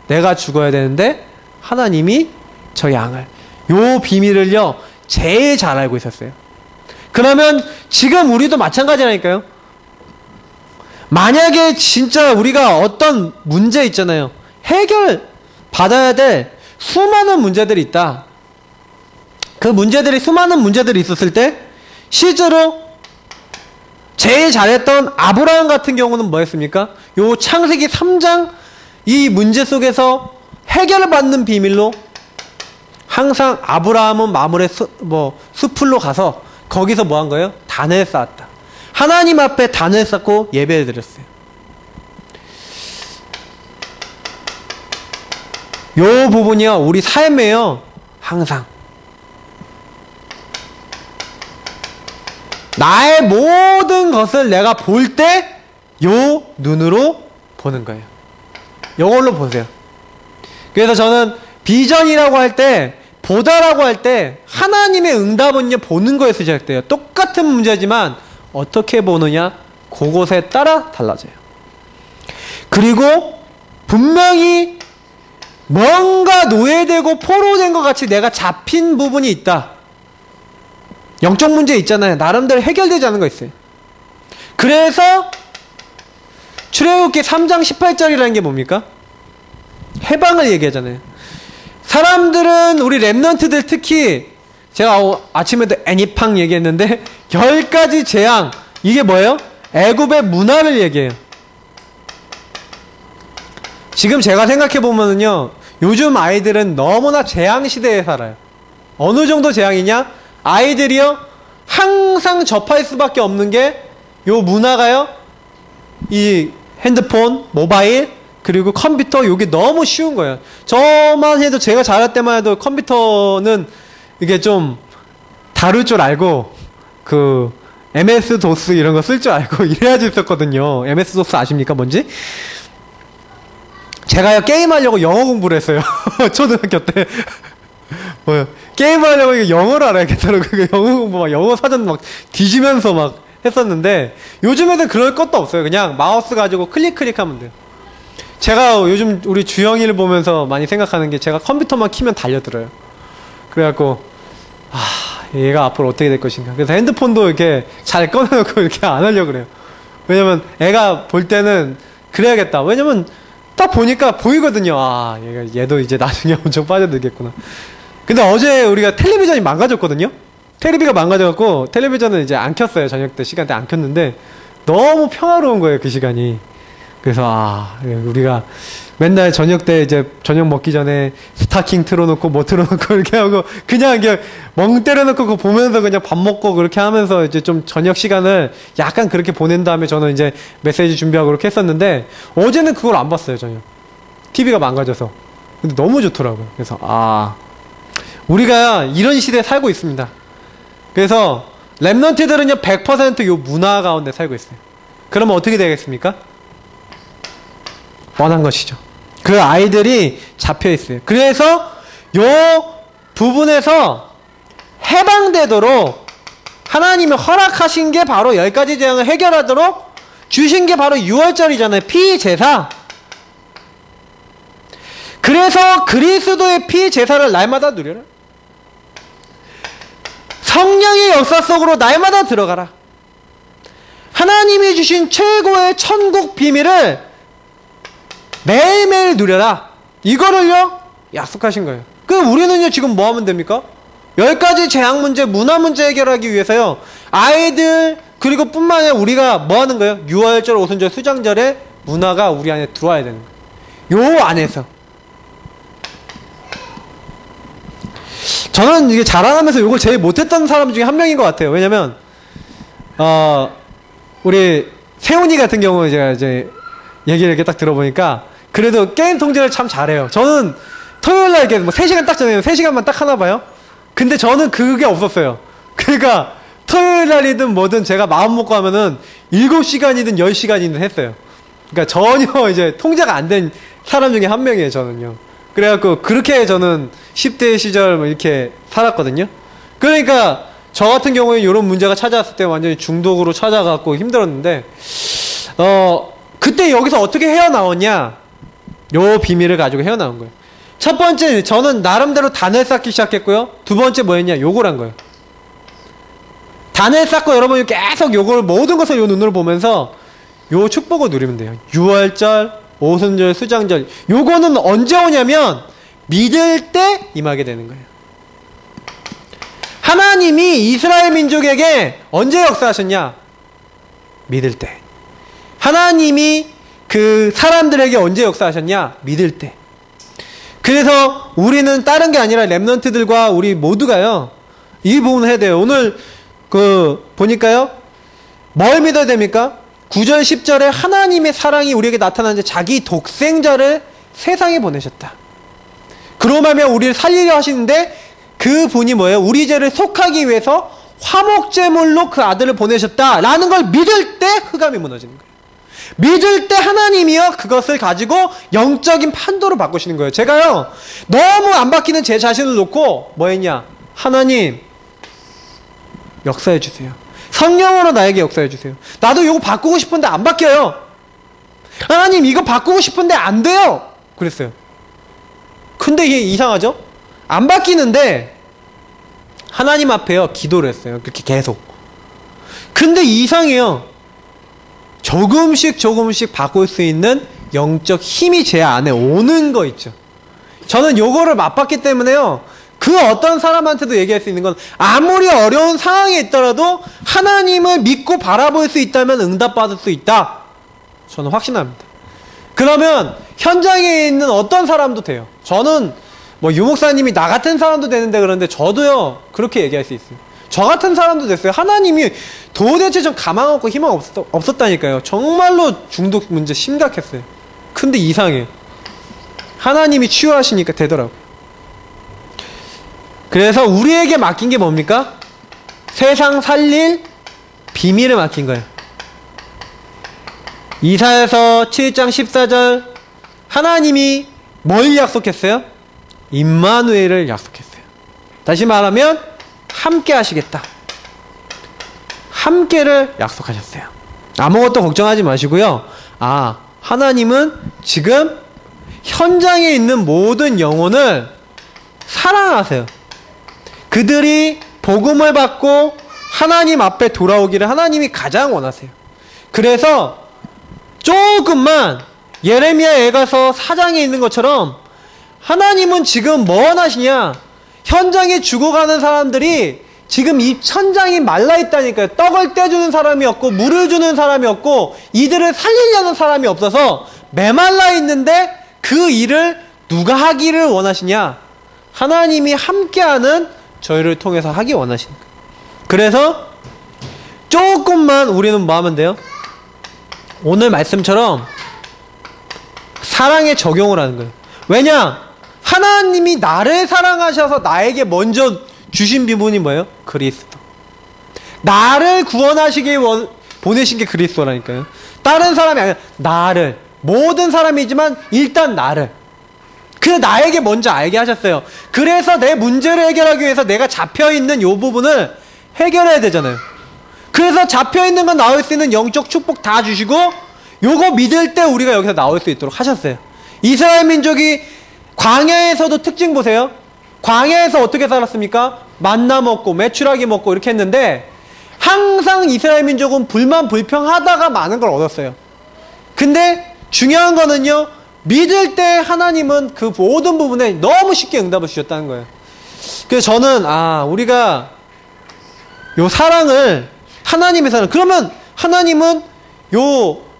내가 죽어야 되는데 하나님이 저 양을, 요 비밀을요 제일 잘 알고 있었어요. 그러면 지금 우리도 마찬가지라니까요. 만약에 진짜 우리가 어떤 문제 있잖아요. 해결 받아야 될 수많은 문제들이 있다. 그 문제들이 수많은 문제들이 있었을 때 실제로 제일 잘했던 아브라함 같은 경우는 뭐였습니까? 요 창세기 3장 이 문제 속에서 해결을 받는 비밀로 항상 아브라함은 마물의 숲으로 가서 거기서 뭐 한 거예요? 단을 쌓았다. 하나님 앞에 단을 쌓고 예배를 드렸어요. 요 부분이요, 우리 삶에요, 항상. 나의 모든 것을 내가 볼 때, 요 눈으로 보는 거예요. 요걸로 보세요. 그래서 저는 비전이라고 할 때, 보다라고 할 때, 하나님의 응답은요, 보는 거에 시작돼요. 똑같은 문제지만, 어떻게 보느냐, 그것에 따라 달라져요. 그리고, 분명히, 뭔가 노예되고 포로된 것 같이 내가 잡힌 부분이 있다. 영적 문제 있잖아요. 나름대로 해결되지 않은 거 있어요. 그래서 출애굽기 3장 18절이라는 게 뭡니까? 해방을 얘기하잖아요. 사람들은 우리 랩런트들 특히 제가 아침에도 애니팡 얘기했는데 10가지 재앙, 이게 뭐예요? 애굽의 문화를 얘기해요. 지금 제가 생각해보면은요, 요즘 아이들은 너무나 재앙 시대에 살아요. 어느 정도 재앙이냐? 아이들이요, 항상 접할 수밖에 없는 게, 요 문화가요, 이 핸드폰, 모바일, 그리고 컴퓨터, 요게 너무 쉬운 거예요. 저만 해도, 제가 자랄 때만 해도 컴퓨터는 이게 좀 다룰 줄 알고, MS 도스 이런 거 쓸 줄 알고 이래야지 있었거든요. MS 도스 아십니까? 뭔지? 제가요, 게임하려고 영어 공부를 했어요. 초등학교 때. 뭐요? 게임하려고 영어를 알아야겠더라고요. 영어 공부 막, 영어 사전 막 뒤지면서 막 했었는데, 요즘 애들 그럴 것도 없어요. 그냥 마우스 가지고 클릭하면 돼요. 제가 요즘 우리 주영이를 보면서 많이 생각하는 게, 제가 컴퓨터만 키면 달려들어요. 그래갖고, 얘가 앞으로 어떻게 될 것인가. 그래서 핸드폰도 이렇게 잘 꺼내놓고 이렇게 안 하려고 그래요. 왜냐면 애가 볼 때는 그래야겠다. 왜냐면 딱 보니까 보이거든요. 얘도 이제 나중에 엄청 빠져들겠구나. 근데 어제 우리가 텔레비전이 망가졌거든요. 텔레비가 망가져갖고 텔레비전은 이제 안 켰어요. 저녁 때 시간대 안 켰는데 너무 평화로운 거예요, 그 시간이. 그래서 우리가 맨날 저녁 때 이제 저녁 먹기 전에 스타킹 틀어놓고 뭐 틀어놓고 이렇게 하고 그냥 이게 멍 때려놓고 그거 보면서 그냥 밥 먹고 그렇게 하면서 이제 좀 저녁 시간을 약간 그렇게 보낸 다음에 저는 이제 메시지 준비하고 그렇게 했었는데, 어제는 그걸 안 봤어요, 전혀. TV가 망가져서. 근데 너무 좋더라고요. 그래서 우리가 이런 시대에 살고 있습니다. 그래서 랩런트들은요 100% 요 문화 가운데 살고 있어요. 그러면 어떻게 되겠습니까? 뻔한 것이죠. 그 아이들이 잡혀 있어요. 그래서 요 부분에서 해방되도록 하나님이 허락하신 게 바로 10가지 재앙을 해결하도록 주신 게 바로 6월절이잖아요. 피제사. 그래서 그리스도의 피제사를 날마다 누려라. 성령의 역사 속으로 날마다 들어가라. 하나님이 주신 최고의 천국 비밀을 매일매일 누려라. 이거를요 약속하신 거예요. 그럼 우리는요 지금 뭐 하면 됩니까? 10가지 재앙 문제, 문화 문제 해결하기 위해서요, 아이들 그리고 뿐만 아니라 우리가 뭐 하는 거예요? 유월절, 오순절, 수장절에 문화가 우리 안에 들어와야 되는 거예요. 요 안에서. 저는 이게 자라나면서 요걸 제일 못했던 사람 중에 한 명인 것 같아요. 왜냐면 우리 세훈이 같은 경우는 제가 이제 얘기를 이렇게 딱 들어보니까 그래도 게임 통제를 참 잘해요. 저는 토요일날 이렇게 뭐 3시간 딱 정해요. 3시간만 딱 하나 봐요. 근데 저는 그게 없었어요. 그러니까 토요일날이든 뭐든 제가 마음 먹고 하면은 7시간이든 10시간이든 했어요. 그러니까 전혀 이제 통제가 안 된 사람 중에 한 명이에요, 저는요. 그래갖고 그렇게 저는 10대 시절 뭐 이렇게 살았거든요. 그러니까 저 같은 경우에 이런 문제가 찾아왔을 때 완전히 중독으로 찾아갖고 힘들었는데, 그때 여기서 어떻게 헤어나왔냐? 요 비밀을 가지고 헤어나온 거예요. 첫 번째, 저는 나름대로 단을 쌓기 시작했고요. 두 번째 뭐였냐? 요걸 한 거예요. 단을 쌓고 여러분이 계속 요걸 모든 것을 요 눈으로 보면서 요 축복을 누리면 돼요. 유월절, 오순절, 수장절. 요거는 언제 오냐면 믿을 때 임하게 되는 거예요. 하나님이 이스라엘 민족에게 언제 역사하셨냐? 믿을 때. 하나님이 그 사람들에게 언제 역사하셨냐? 믿을 때. 그래서 우리는 다른 게 아니라 렘넌트들과 우리 모두가요, 이 부분을 해야 돼요. 오늘 보니까요, 뭘 믿어야 됩니까? 9절 10절에 하나님의 사랑이 우리에게 나타나는데 자기 독생자를 세상에 보내셨다. 그러면 우리를 살리려 하시는데 그 분이 뭐예요? 우리 죄를 속하기 위해서 화목제물로 그 아들을 보내셨다라는 걸 믿을 때 흑암이 무너지는 거예요. 믿을 때 하나님이요 그것을 가지고 영적인 판도로 바꾸시는 거예요. 제가요 너무 안 바뀌는 제 자신을 놓고 뭐 했냐? 하나님 역사해 주세요. 성령으로 나에게 역사해 주세요. 나도 이거 바꾸고 싶은데 안 바뀌어요. 하나님 이거 바꾸고 싶은데 안 돼요. 그랬어요. 근데 이게 이상하죠? 안 바뀌는데 하나님 앞에요 기도를 했어요. 그렇게 계속. 근데 이상해요. 조금씩 바꿀 수 있는 영적 힘이 제 안에 오는 거 있죠. 저는 요거를 맛봤기 때문에요, 그 어떤 사람한테도 얘기할 수 있는 건, 아무리 어려운 상황에 있더라도 하나님을 믿고 바라볼 수 있다면 응답받을 수 있다. 저는 확신합니다. 그러면 현장에 있는 어떤 사람도 돼요. 저는 뭐 유목사님이 나 같은 사람도 되는데 그러는데 저도요 그렇게 얘기할 수 있어요. 저 같은 사람도 됐어요. 하나님이 도대체 좀 가망 없고 희망 없었다니까요. 정말로 중독 문제 심각했어요. 근데 이상해요. 하나님이 치유하시니까 되더라고요. 그래서 우리에게 맡긴 게 뭡니까? 세상 비밀을 맡긴 거예요. 이사야서 7장 14절 하나님이 뭘 약속했어요? 임마누엘을 약속했어요. 다시 말하면 함께 하시겠다. 함께를 약속하셨어요. 아무것도 걱정하지 마시고요. 하나님은 지금 현장에 있는 모든 영혼을 사랑하세요. 그들이 복음을 받고 하나님 앞에 돌아오기를 하나님이 가장 원하세요. 그래서 조금만 예레미야 애가서 4장에 있는 것처럼 하나님은 지금 뭐 원하시냐? 현장에 죽어가는 사람들이 지금 이 천장이 말라있다니까요. 떡을 떼주는 사람이 없고 물을 주는 사람이 없고 이들을 살리려는 사람이 없어서 메말라 있는데 그 일을 누가 하기를 원하시냐? 하나님이 함께하는 저희를 통해서 하기 원하시는 거예요. 그래서 조금만 우리는 뭐 하면 돼요? 오늘 말씀처럼 사랑에 적용을 하는 거예요. 왜냐? 하나님이 나를 사랑하셔서 나에게 먼저 주신 부분이 뭐예요? 그리스도. 나를 구원하시기 보내신 게 그리스도라니까요. 다른 사람이 아니라 나를. 모든 사람이지만 일단 나를. 그래서 나에게 먼저 알게 하셨어요. 그래서 내 문제를 해결하기 위해서 내가 잡혀있는 요 부분을 해결해야 되잖아요. 그래서 잡혀있는 건 나올 수 있는 영적 축복 다 주시고 요거 믿을 때 우리가 여기서 나올 수 있도록 하셨어요. 이스라엘 민족이 광야에서도 특징 보세요. 광야에서 어떻게 살았습니까? 만나 먹고 메추라기 먹고 이렇게 했는데 항상 이스라엘 민족은 불만불평하다가 많은 걸 얻었어요. 근데 중요한 거는요, 믿을 때 하나님은 그 모든 부분에 너무 쉽게 응답을 주셨다는 거예요. 그래서 저는 우리가 요 사랑을, 하나님의 사랑, 그러면 하나님은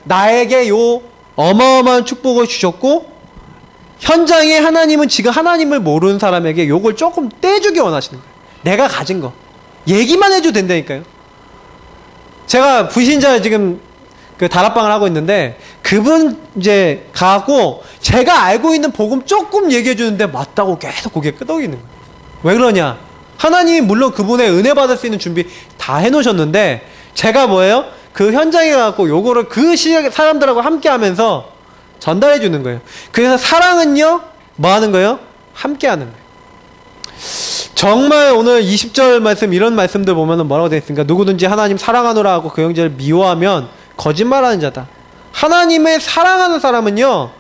나에게 요 어마어마한 축복을 주셨고 현장에 하나님은 지금 하나님을 모르는 사람에게 요걸 조금 떼주기 원하시는 거예요. 내가 가진 거 얘기만 해줘도 된다니까요. 제가 부신자 지금 그 다락방을 하고 있는데 그분 이제 가고 제가 알고 있는 복음 조금 얘기해 주는데 맞다고 계속 고개 끄덕이는 거예요. 왜 그러냐? 하나님이 물론 그분의 은혜 받을 수 있는 준비 다 해놓으셨는데 제가 뭐예요? 그 현장에 가고 요거를 그 사람들하고 함께 하면서 전달해 주는 거예요. 그래서 사랑은요 뭐 하는 거예요? 함께 하는 거예요. 정말 오늘 20절 말씀, 이런 말씀들 보면은 뭐라고 되어 있습니까? 누구든지 하나님 사랑하노라 하고 그 형제를 미워하면 거짓말하는 자다. 하나님의 사랑하는 사람은요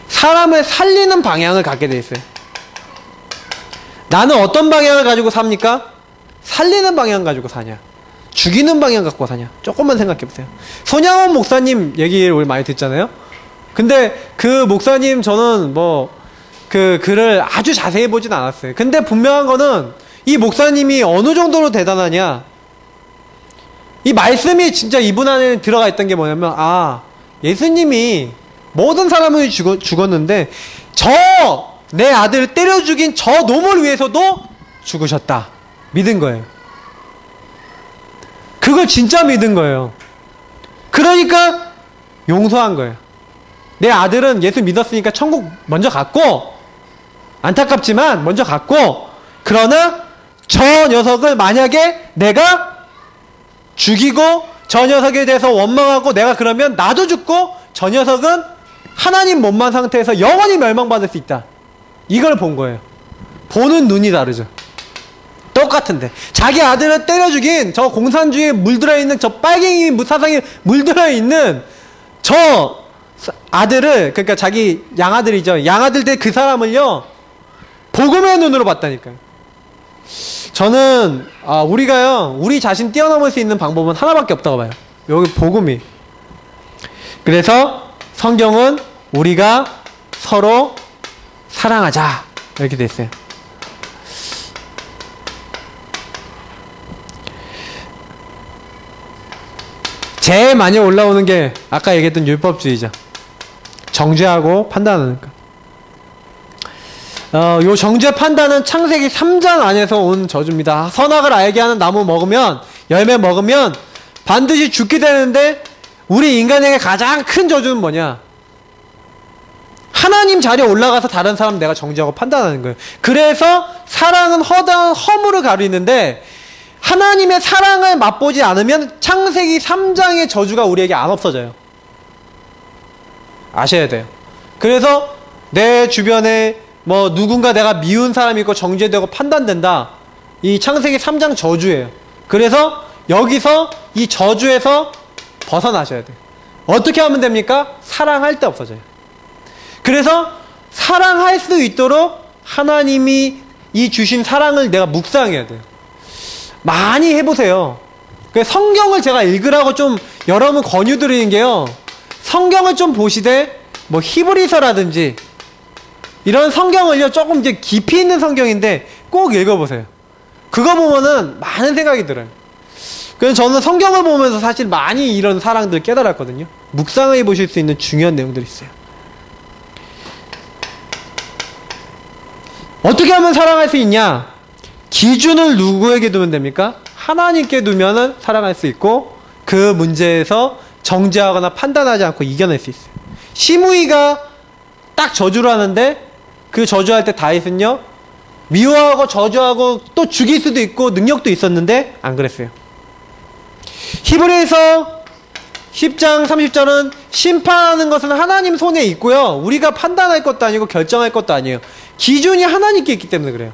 사람을 살리는 방향을 갖게 돼 있어요. 나는 어떤 방향을 가지고 삽니까? 살리는 방향 가지고 사냐? 죽이는 방향 갖고 사냐? 조금만 생각해 보세요. 손양원 목사님 얘기를 우리 많이 듣잖아요. 근데 그 목사님 저는 뭐 그 글을 아주 자세히 보진 않았어요. 근데 분명한 거는 이 목사님이 어느 정도로 대단하냐? 이 말씀이 진짜 이분 안에 들어가 있던 게 뭐냐면, 아, 예수님이 모든 사람을 죽었는데 내 아들을 때려 죽인 저 놈을 위해서도 죽으셨다. 믿은 거예요. 그걸 진짜 믿은 거예요. 그러니까 용서한 거예요. 내 아들은 예수 믿었으니까 천국 먼저 갔고, 안타깝지만 먼저 갔고, 그러나 저 녀석을 만약에 내가 죽이고 저 녀석에 대해서 원망하고 내가 그러면 나도 죽고 저 녀석은 하나님 몸만 상태에서 영원히 멸망받을 수 있다. 이걸 본 거예요. 보는 눈이 다르죠. 똑같은데 자기 아들을 때려 죽인 저 공산주의에 물들어 있는 저 빨갱이 사상에 물들어 있는 저 아들을, 그러니까 자기 양아들이죠. 양아들 때 그 사람을요 복음의 눈으로 봤다니까요. 저는 우리가요 우리 자신 뛰어넘을 수 있는 방법은 하나밖에 없다고 봐요. 여기 복음이. 그래서 성경은 우리가 서로 사랑하자 이렇게 돼 있어요. 제일 많이 올라오는 게 아까 얘기했던 율법주의죠. 정죄하고 판단하는 거. 요 정죄 판단은 창세기 3장 안에서 온 저주입니다. 선악을 알게 하는 나무 먹으면, 열매 먹으면 반드시 죽게 되는데, 우리 인간에게 가장 큰 저주는 뭐냐? 하나님 자리에 올라가서 다른 사람 내가 정죄하고 판단하는 거예요. 그래서 사랑은 허다한 허물을 가리는데, 하나님의 사랑을 맛보지 않으면 창세기 3장의 저주가 우리에게 안 없어져요. 아셔야 돼요. 그래서 내 주변에 뭐 누군가 내가 미운 사람이 있고 정죄되고 판단된다. 이 창세기 3장 저주예요. 그래서 여기서 이 저주에서 벗어나셔야 돼요. 어떻게 하면 됩니까? 사랑할 때 없어져요. 그래서 사랑할 수 있도록 하나님이 이 주신 사랑을 내가 묵상해야 돼요. 많이 해보세요. 성경을 제가 읽으라고 좀 여러분 권유드리는 게요, 성경을 좀 보시되 뭐 히브리서라든지 이런 성경을요 조금 이제 깊이 있는 성경인데 꼭 읽어보세요. 그거 보면은 많은 생각이 들어요. 그래서 저는 성경을 보면서 사실 많이 이런 사랑들 깨달았거든요. 묵상해 보실 수 있는 중요한 내용들이 있어요. 어떻게 하면 사랑할 수 있냐? 기준을 누구에게 두면 됩니까? 하나님께 두면은 사랑할 수 있고, 그 문제에서 정죄하거나 판단하지 않고 이겨낼 수 있어요. 시므이가 딱 저주를 하는데, 그 저주할 때 다윗은요 미워하고 저주하고 또 죽일 수도 있고 능력도 있었는데 안 그랬어요. 히브리서 10장 30절은 심판하는 것은 하나님 손에 있고요, 우리가 판단할 것도 아니고 결정할 것도 아니에요. 기준이 하나님께 있기 때문에 그래요.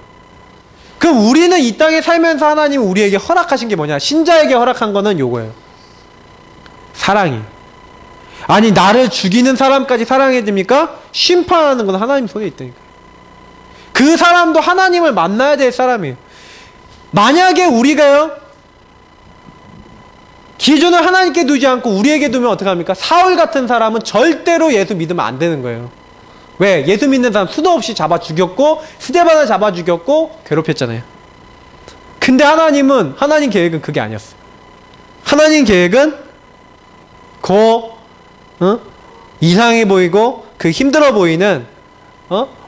그럼 우리는 이 땅에 살면서 하나님이 우리에게 허락하신 게 뭐냐? 신자에게 허락한 거는 요거예요. 사랑이. 아니, 나를 죽이는 사람까지 사랑해야 됩니까? 심판하는 건 하나님 손에 있다니까. 그 사람도 하나님을 만나야 될 사람이에요. 만약에 우리가요 기준을 하나님께 두지 않고 우리에게 두면 어떡합니까? 사울 같은 사람은 절대로 예수 믿으면 안 되는 거예요. 왜? 예수 믿는 사람 수도 없이 잡아 죽였고, 스데반을 잡아 죽였고 괴롭혔잖아요. 근데 하나님 계획은 그게 아니었어요. 하나님 계획은 이상해 보이고 그 힘들어 보이는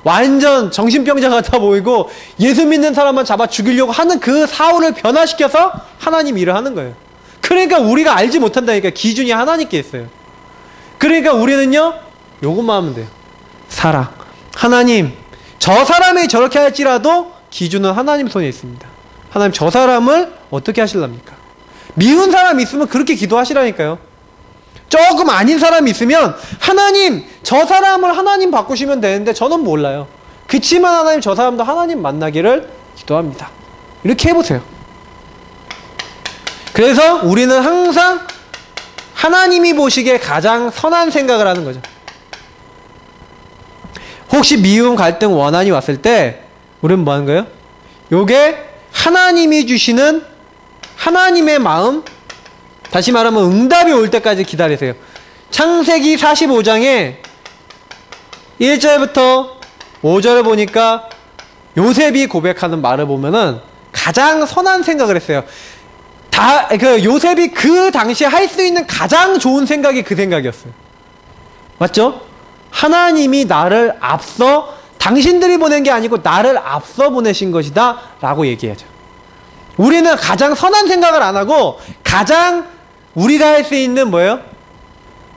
완전 정신병자 같아 보이고 예수 믿는 사람만 잡아 죽이려고 하는 그 사울을 변화시켜서 하나님 일을 하는 거예요. 그러니까 우리가 알지 못한다니까. 기준이 하나님께 있어요. 그러니까 우리는요 요것만 하면 돼요. 사랑. 하나님, 저 사람이 저렇게 할지라도 기준은 하나님 손에 있습니다. 하나님, 저 사람을 어떻게 하실랍니까? 미운 사람이 있으면 그렇게 기도하시라니까요. 조금 아닌 사람이 있으면 하나님, 저 사람을 하나님 바꾸시면 되는데 저는 몰라요. 그치만 하나님, 저 사람도 하나님 만나기를 기도합니다. 이렇게 해보세요. 그래서 우리는 항상 하나님이 보시기에 가장 선한 생각을 하는 거죠. 혹시 미움, 갈등, 원한이 왔을 때 우리는 뭐 하는 거예요? 요게 하나님이 주시는 하나님의 마음, 다시 말하면 응답이 올 때까지 기다리세요. 창세기 45장에 1절부터 5절을 보니까 요셉이 고백하는 말을 보면은 가장 선한 생각을 했어요. 요셉이 그 당시에 할 수 있는 가장 좋은 생각이 그 생각이었어요. 맞죠? 하나님이 나를 앞서, 당신들이 보낸 게 아니고 나를 앞서 보내신 것이다 라고 얘기하죠. 우리는 가장 선한 생각을 안 하고 가장 우리가 할 수 있는 뭐예요?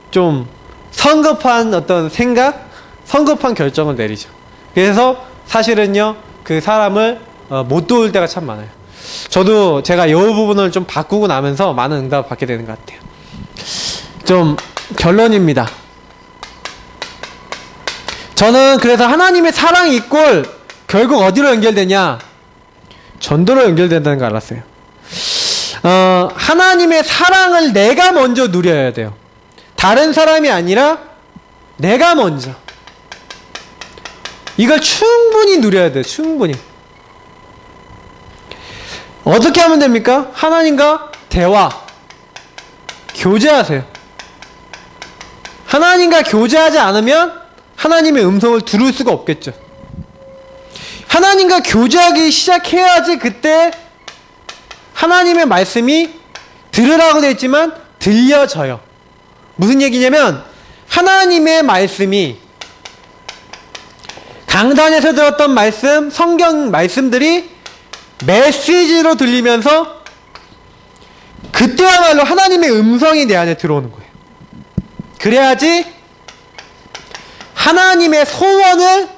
좀 성급한 어떤 생각, 성급한 결정을 내리죠. 그래서 사실은요, 그 사람을 못 도울 때가 참 많아요. 저도 제가 이 부분을 좀 바꾸고 나면서 많은 응답을 받게 되는 것 같아요. 좀 결론입니다. 저는 그래서 하나님의 사랑이 이꼴 결국 어디로 연결되냐? 전도로 연결된다는 걸 알았어요. 하나님의 사랑을 내가 먼저 누려야 돼요. 다른 사람이 아니라 내가 먼저. 이걸 충분히 누려야 돼요. 충분히. 어떻게 하면 됩니까? 하나님과 대화, 교제하세요. 하나님과 교제하지 않으면 하나님의 음성을 들을 수가 없겠죠. 하나님과 교제하기 시작해야지 그때 하나님의 말씀이 들으라고 되어 있지만 들려져요. 무슨 얘기냐면 하나님의 말씀이 강단에서 들었던 말씀, 성경 말씀들이 메시지로 들리면서 그때야말로 하나님의 음성이 내 안에 들어오는 거예요. 그래야지 하나님의 소원을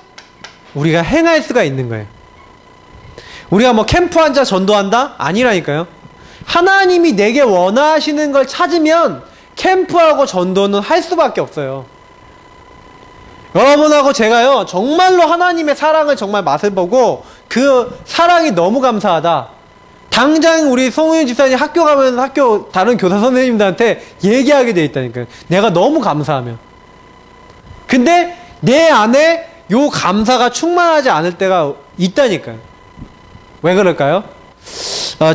우리가 행할 수가 있는 거예요. 우리가 뭐 캠프 앉아 전도한다? 아니라니까요. 하나님이 내게 원하시는 걸 찾으면 캠프하고 전도는 할 수밖에 없어요. 여러분하고 제가요, 정말로 하나님의 사랑을 정말 맛을 보고 그 사랑이 너무 감사하다. 당장 우리 송우윤 집사님 학교 가면 학교 다른 교사 선생님들한테 얘기하게 돼 있다니까요. 내가 너무 감사하면. 근데 내 안에 요 감사가 충만하지 않을 때가 있다니까요. 왜 그럴까요?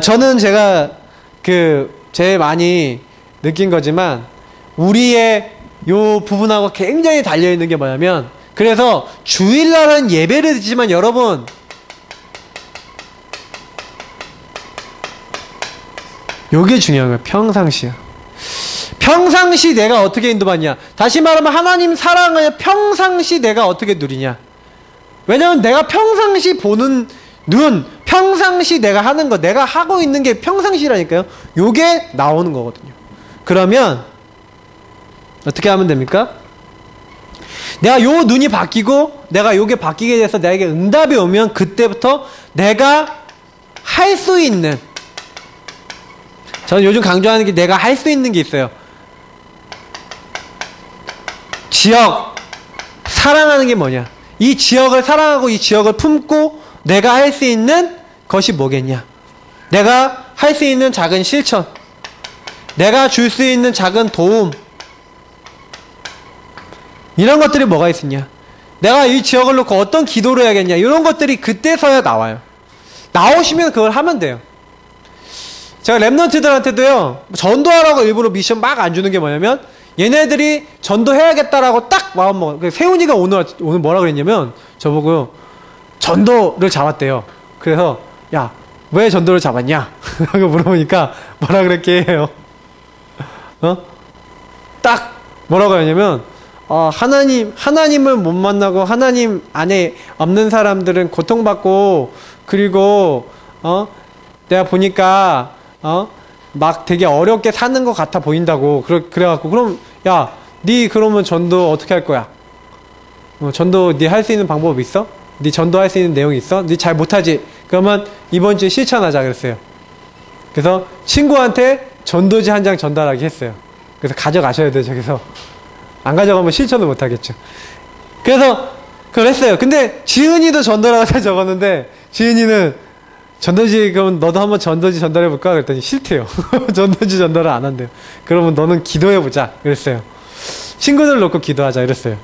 저는 제가 제일 많이 느낀 거지만 우리의 요 부분하고 굉장히 달려있는 게 뭐냐면, 그래서 주일날은 예배를 드리지만 여러분, 요게 중요한 거예요. 평상시야. 평상시 내가 어떻게 인도받냐. 다시 말하면 하나님 사랑을 평상시 내가 어떻게 누리냐. 왜냐면 내가 평상시 보는 눈, 평상시 내가 하는 거, 내가 하고 있는 게 평상시라니까요. 요게 나오는 거거든요. 그러면 어떻게 하면 됩니까? 내가 요 눈이 바뀌고 내가 요게 바뀌게 돼서 나에게 응답이 오면 그때부터 내가 할 수 있는, 저는 요즘 강조하는 게 내가 할 수 있는 게 있어요. 지역, 사랑하는 게 뭐냐. 이 지역을 사랑하고 이 지역을 품고 내가 할 수 있는 것이 뭐겠냐. 내가 할 수 있는 작은 실천, 내가 줄 수 있는 작은 도움, 이런 것들이 뭐가 있으냐. 내가 이 지역을 놓고 어떤 기도를 해야겠냐. 이런 것들이 그때서야 나와요. 나오시면 그걸 하면 돼요. 제가 랩런트들한테도요, 전도하라고 일부러 미션 막 안 주는 게 뭐냐면, 얘네들이 전도해야겠다라고 딱 마음 먹어. 세훈이가 오늘 뭐라 그랬냐면, 저보고요, 전도를 잡았대요. 그래서, 야, 왜 전도를 잡았냐? 라고 물어보니까, 뭐라 그랬게 해요. 딱, 뭐라고 하냐면, 하나님을 못 만나고, 하나님 안에 없는 사람들은 고통받고, 그리고, 내가 보니까, 막 되게 어렵게 사는 것 같아 보인다고. 그래갖고, 그럼, 야, 니 그러면 전도 어떻게 할 거야? 전도 니 할 수 있는 방법 있어? 니 전도 할 수 있는 내용이 있어? 니 잘 못하지? 그러면 이번 주에 실천하자 그랬어요. 그래서 친구한테 전도지 한 장 전달하게 했어요. 그래서 가져가셔야 돼요, 저기서. 안 가져가면 실천을 못 하겠죠. 그래서 그걸 했어요. 근데 지은이도 전도라고 적었는데, 지은이는 전도지, 그럼 너도 한번 전도지 전달해볼까? 그랬더니 싫대요. 전도지 전달을 안 한대요. 그러면 너는 기도해보자. 그랬어요. 친구들 놓고 기도하자. 이랬어요.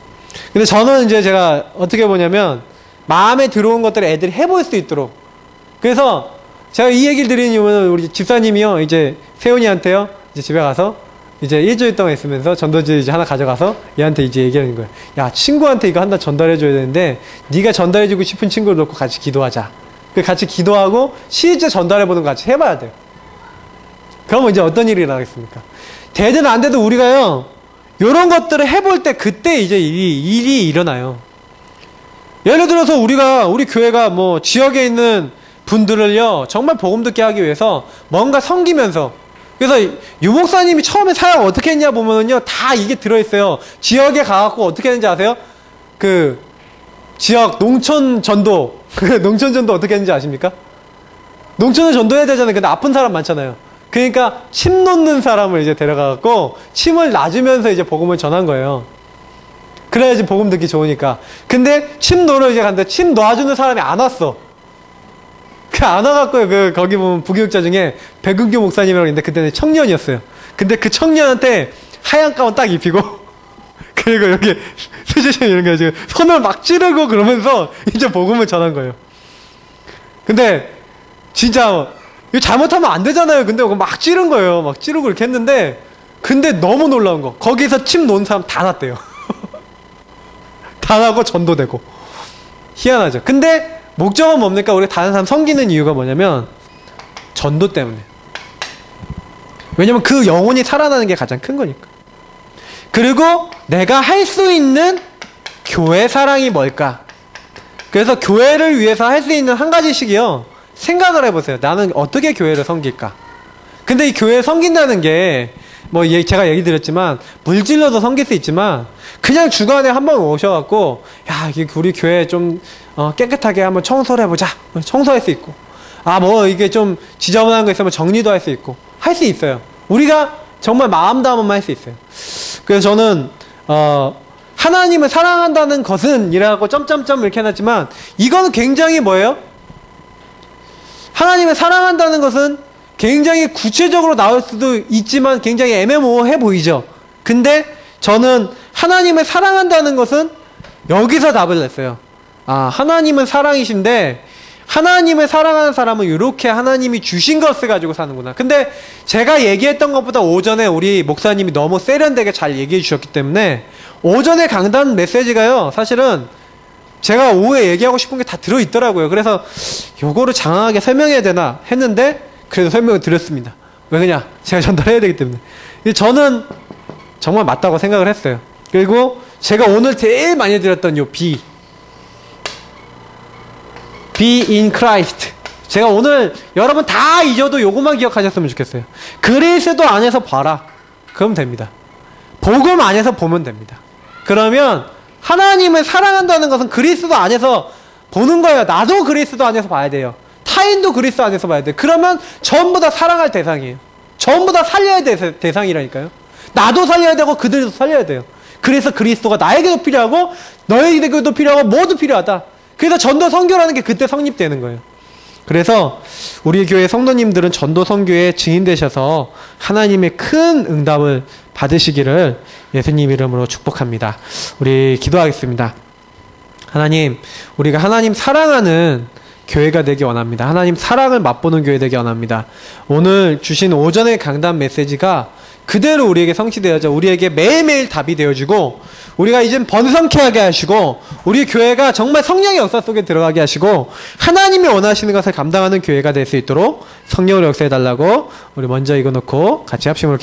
근데 저는 이제 제가 어떻게 보냐면, 마음에 들어온 것들을 애들이 해볼 수 있도록, 그래서 제가 이 얘기를 드리는 이유는 우리 집사님이요, 이제 세훈이한테요, 이제 집에 가서 이제 일주일 동안 있으면서 전도지 이제 하나 가져가서 얘한테 이제 얘기하는 거예요. 야, 친구한테 이거 하나 전달해줘야 되는데 네가 전달해주고 싶은 친구를 놓고 같이 기도하자. 그 같이 기도하고 실제 전달해보는 거 같이 해봐야 돼요. 그러면 이제 어떤 일이 일어나겠습니까? 되든 안 돼도 우리가요, 요런 것들을 해볼 때 그때 이제 일이 일어나요. 예를 들어서 우리 교회가 뭐 지역에 있는 분들을요, 정말 복음 듣게 하기 위해서 뭔가 섬기면서, 그래서 유목사님이 처음에 사역 어떻게 했냐 보면은요, 다 이게 들어있어요. 지역에 가갖고 어떻게 했는지 아세요? 그 지역 농촌 전도 농촌 전도 어떻게 했는지 아십니까? 농촌을 전도해야 되잖아요. 근데 아픈 사람 많잖아요. 그러니까 침 놓는 사람을 이제 데려가갖고 침을 놔주면서 이제 복음을 전한 거예요. 그래야지 복음 듣기 좋으니까. 근데 침 놓으러 이제 갔는데 침 놔주는 사람이 안 왔어. 안 와갖고요. 거기 보면 부교육자 중에 백은교 목사님이라고 있는데 그때는 청년이었어요. 근데 그 청년한테 하얀 가운 딱 입히고 그리고 여기 수지심 이런 거 지금 손을 막 찌르고 그러면서 이제 복음을 전한 거예요. 근데 진짜 이거 잘못하면 안 되잖아요. 근데 막 찌른 거예요. 막 찌르고 이렇게 했는데, 근데 너무 놀라운 거, 거기서 침 놓은 사람 다 났대요. 다 나고 전도되고. 희한하죠. 근데 목적은 뭡니까? 우리가 다른 사람 섬기는 이유가 뭐냐면 전도 때문에. 왜냐면 그 영혼이 살아나는 게 가장 큰 거니까. 그리고 내가 할 수 있는 교회 사랑이 뭘까? 그래서 교회를 위해서 할 수 있는 한 가지씩이요, 생각을 해보세요. 나는 어떻게 교회를 섬길까? 근데 이 교회 섬긴다는 게 뭐 제가 얘기 드렸지만 물질로도 섬길 수 있지만 그냥 주간에 한번 오셔갖고 야, 우리 교회 좀 깨끗하게 한번 청소를 해보자. 청소할 수 있고, 뭐 이게 좀 지저분한 거 있으면 정리도 할 수 있고 할 수 있어요. 우리가 정말 마음 담으면 할 수 있어요. 그래서 저는 하나님을 사랑한다는 것은 이라고 점점점 이렇게 해놨지만 이거는 굉장히 뭐예요? 하나님을 사랑한다는 것은 굉장히 구체적으로 나올 수도 있지만 굉장히 애매모호해 보이죠. 근데 저는 하나님을 사랑한다는 것은 여기서 답을 냈어요. 하나님은 사랑이신데 하나님을 사랑하는 사람은 이렇게 하나님이 주신 것을 가지고 사는구나. 근데 제가 얘기했던 것보다 오전에 우리 목사님이 너무 세련되게 잘 얘기해 주셨기 때문에 오전에 강단 메시지가요, 사실은 제가 오후에 얘기하고 싶은 게 다 들어있더라고요. 그래서 요거를 장황하게 설명해야 되나 했는데 그래도 설명을 드렸습니다. 왜 그러냐? 제가 전달해야 되기 때문에. 저는 정말 맞다고 생각을 했어요. 그리고 제가 오늘 제일 많이 드렸던 요 be in Christ. 제가 오늘 여러분 다 잊어도 요것만 기억하셨으면 좋겠어요. 그리스도 안에서 봐라. 그러면 됩니다. 복음 안에서 보면 됩니다. 그러면 하나님을 사랑한다는 것은 그리스도 안에서 보는 거예요. 나도 그리스도 안에서 봐야 돼요. 타인도 그리스도 안에서 봐야 돼요. 그러면 전부 다 사랑할 대상이에요. 전부 다 살려야 될 대상이라니까요. 나도 살려야 되고 그들도 살려야 돼요. 그래서 그리스도가 나에게도 필요하고 너에게도 필요하고 모두 필요하다. 그래서 전도 선교라는 게 그때 성립되는 거예요. 그래서 우리 교회 성도님들은 전도 선교에 증인 되셔서 하나님의 큰 응답을 받으시기를 예수님 이름으로 축복합니다. 우리 기도하겠습니다. 하나님, 우리가 하나님 사랑하는 교회가 되기 원합니다. 하나님 사랑을 맛보는 교회 되기 원합니다. 오늘 주신 오전의 강단 메시지가 그대로 우리에게 성취되어져 우리에게 매일매일 답이 되어주고 우리가 이젠 번성케 하게 하시고 우리 교회가 정말 성령의 역사 속에 들어가게 하시고 하나님이 원하시는 것을 감당하는 교회가 될 수 있도록 성령을 역사해달라고 우리 먼저 이거 놓고 같이 합심을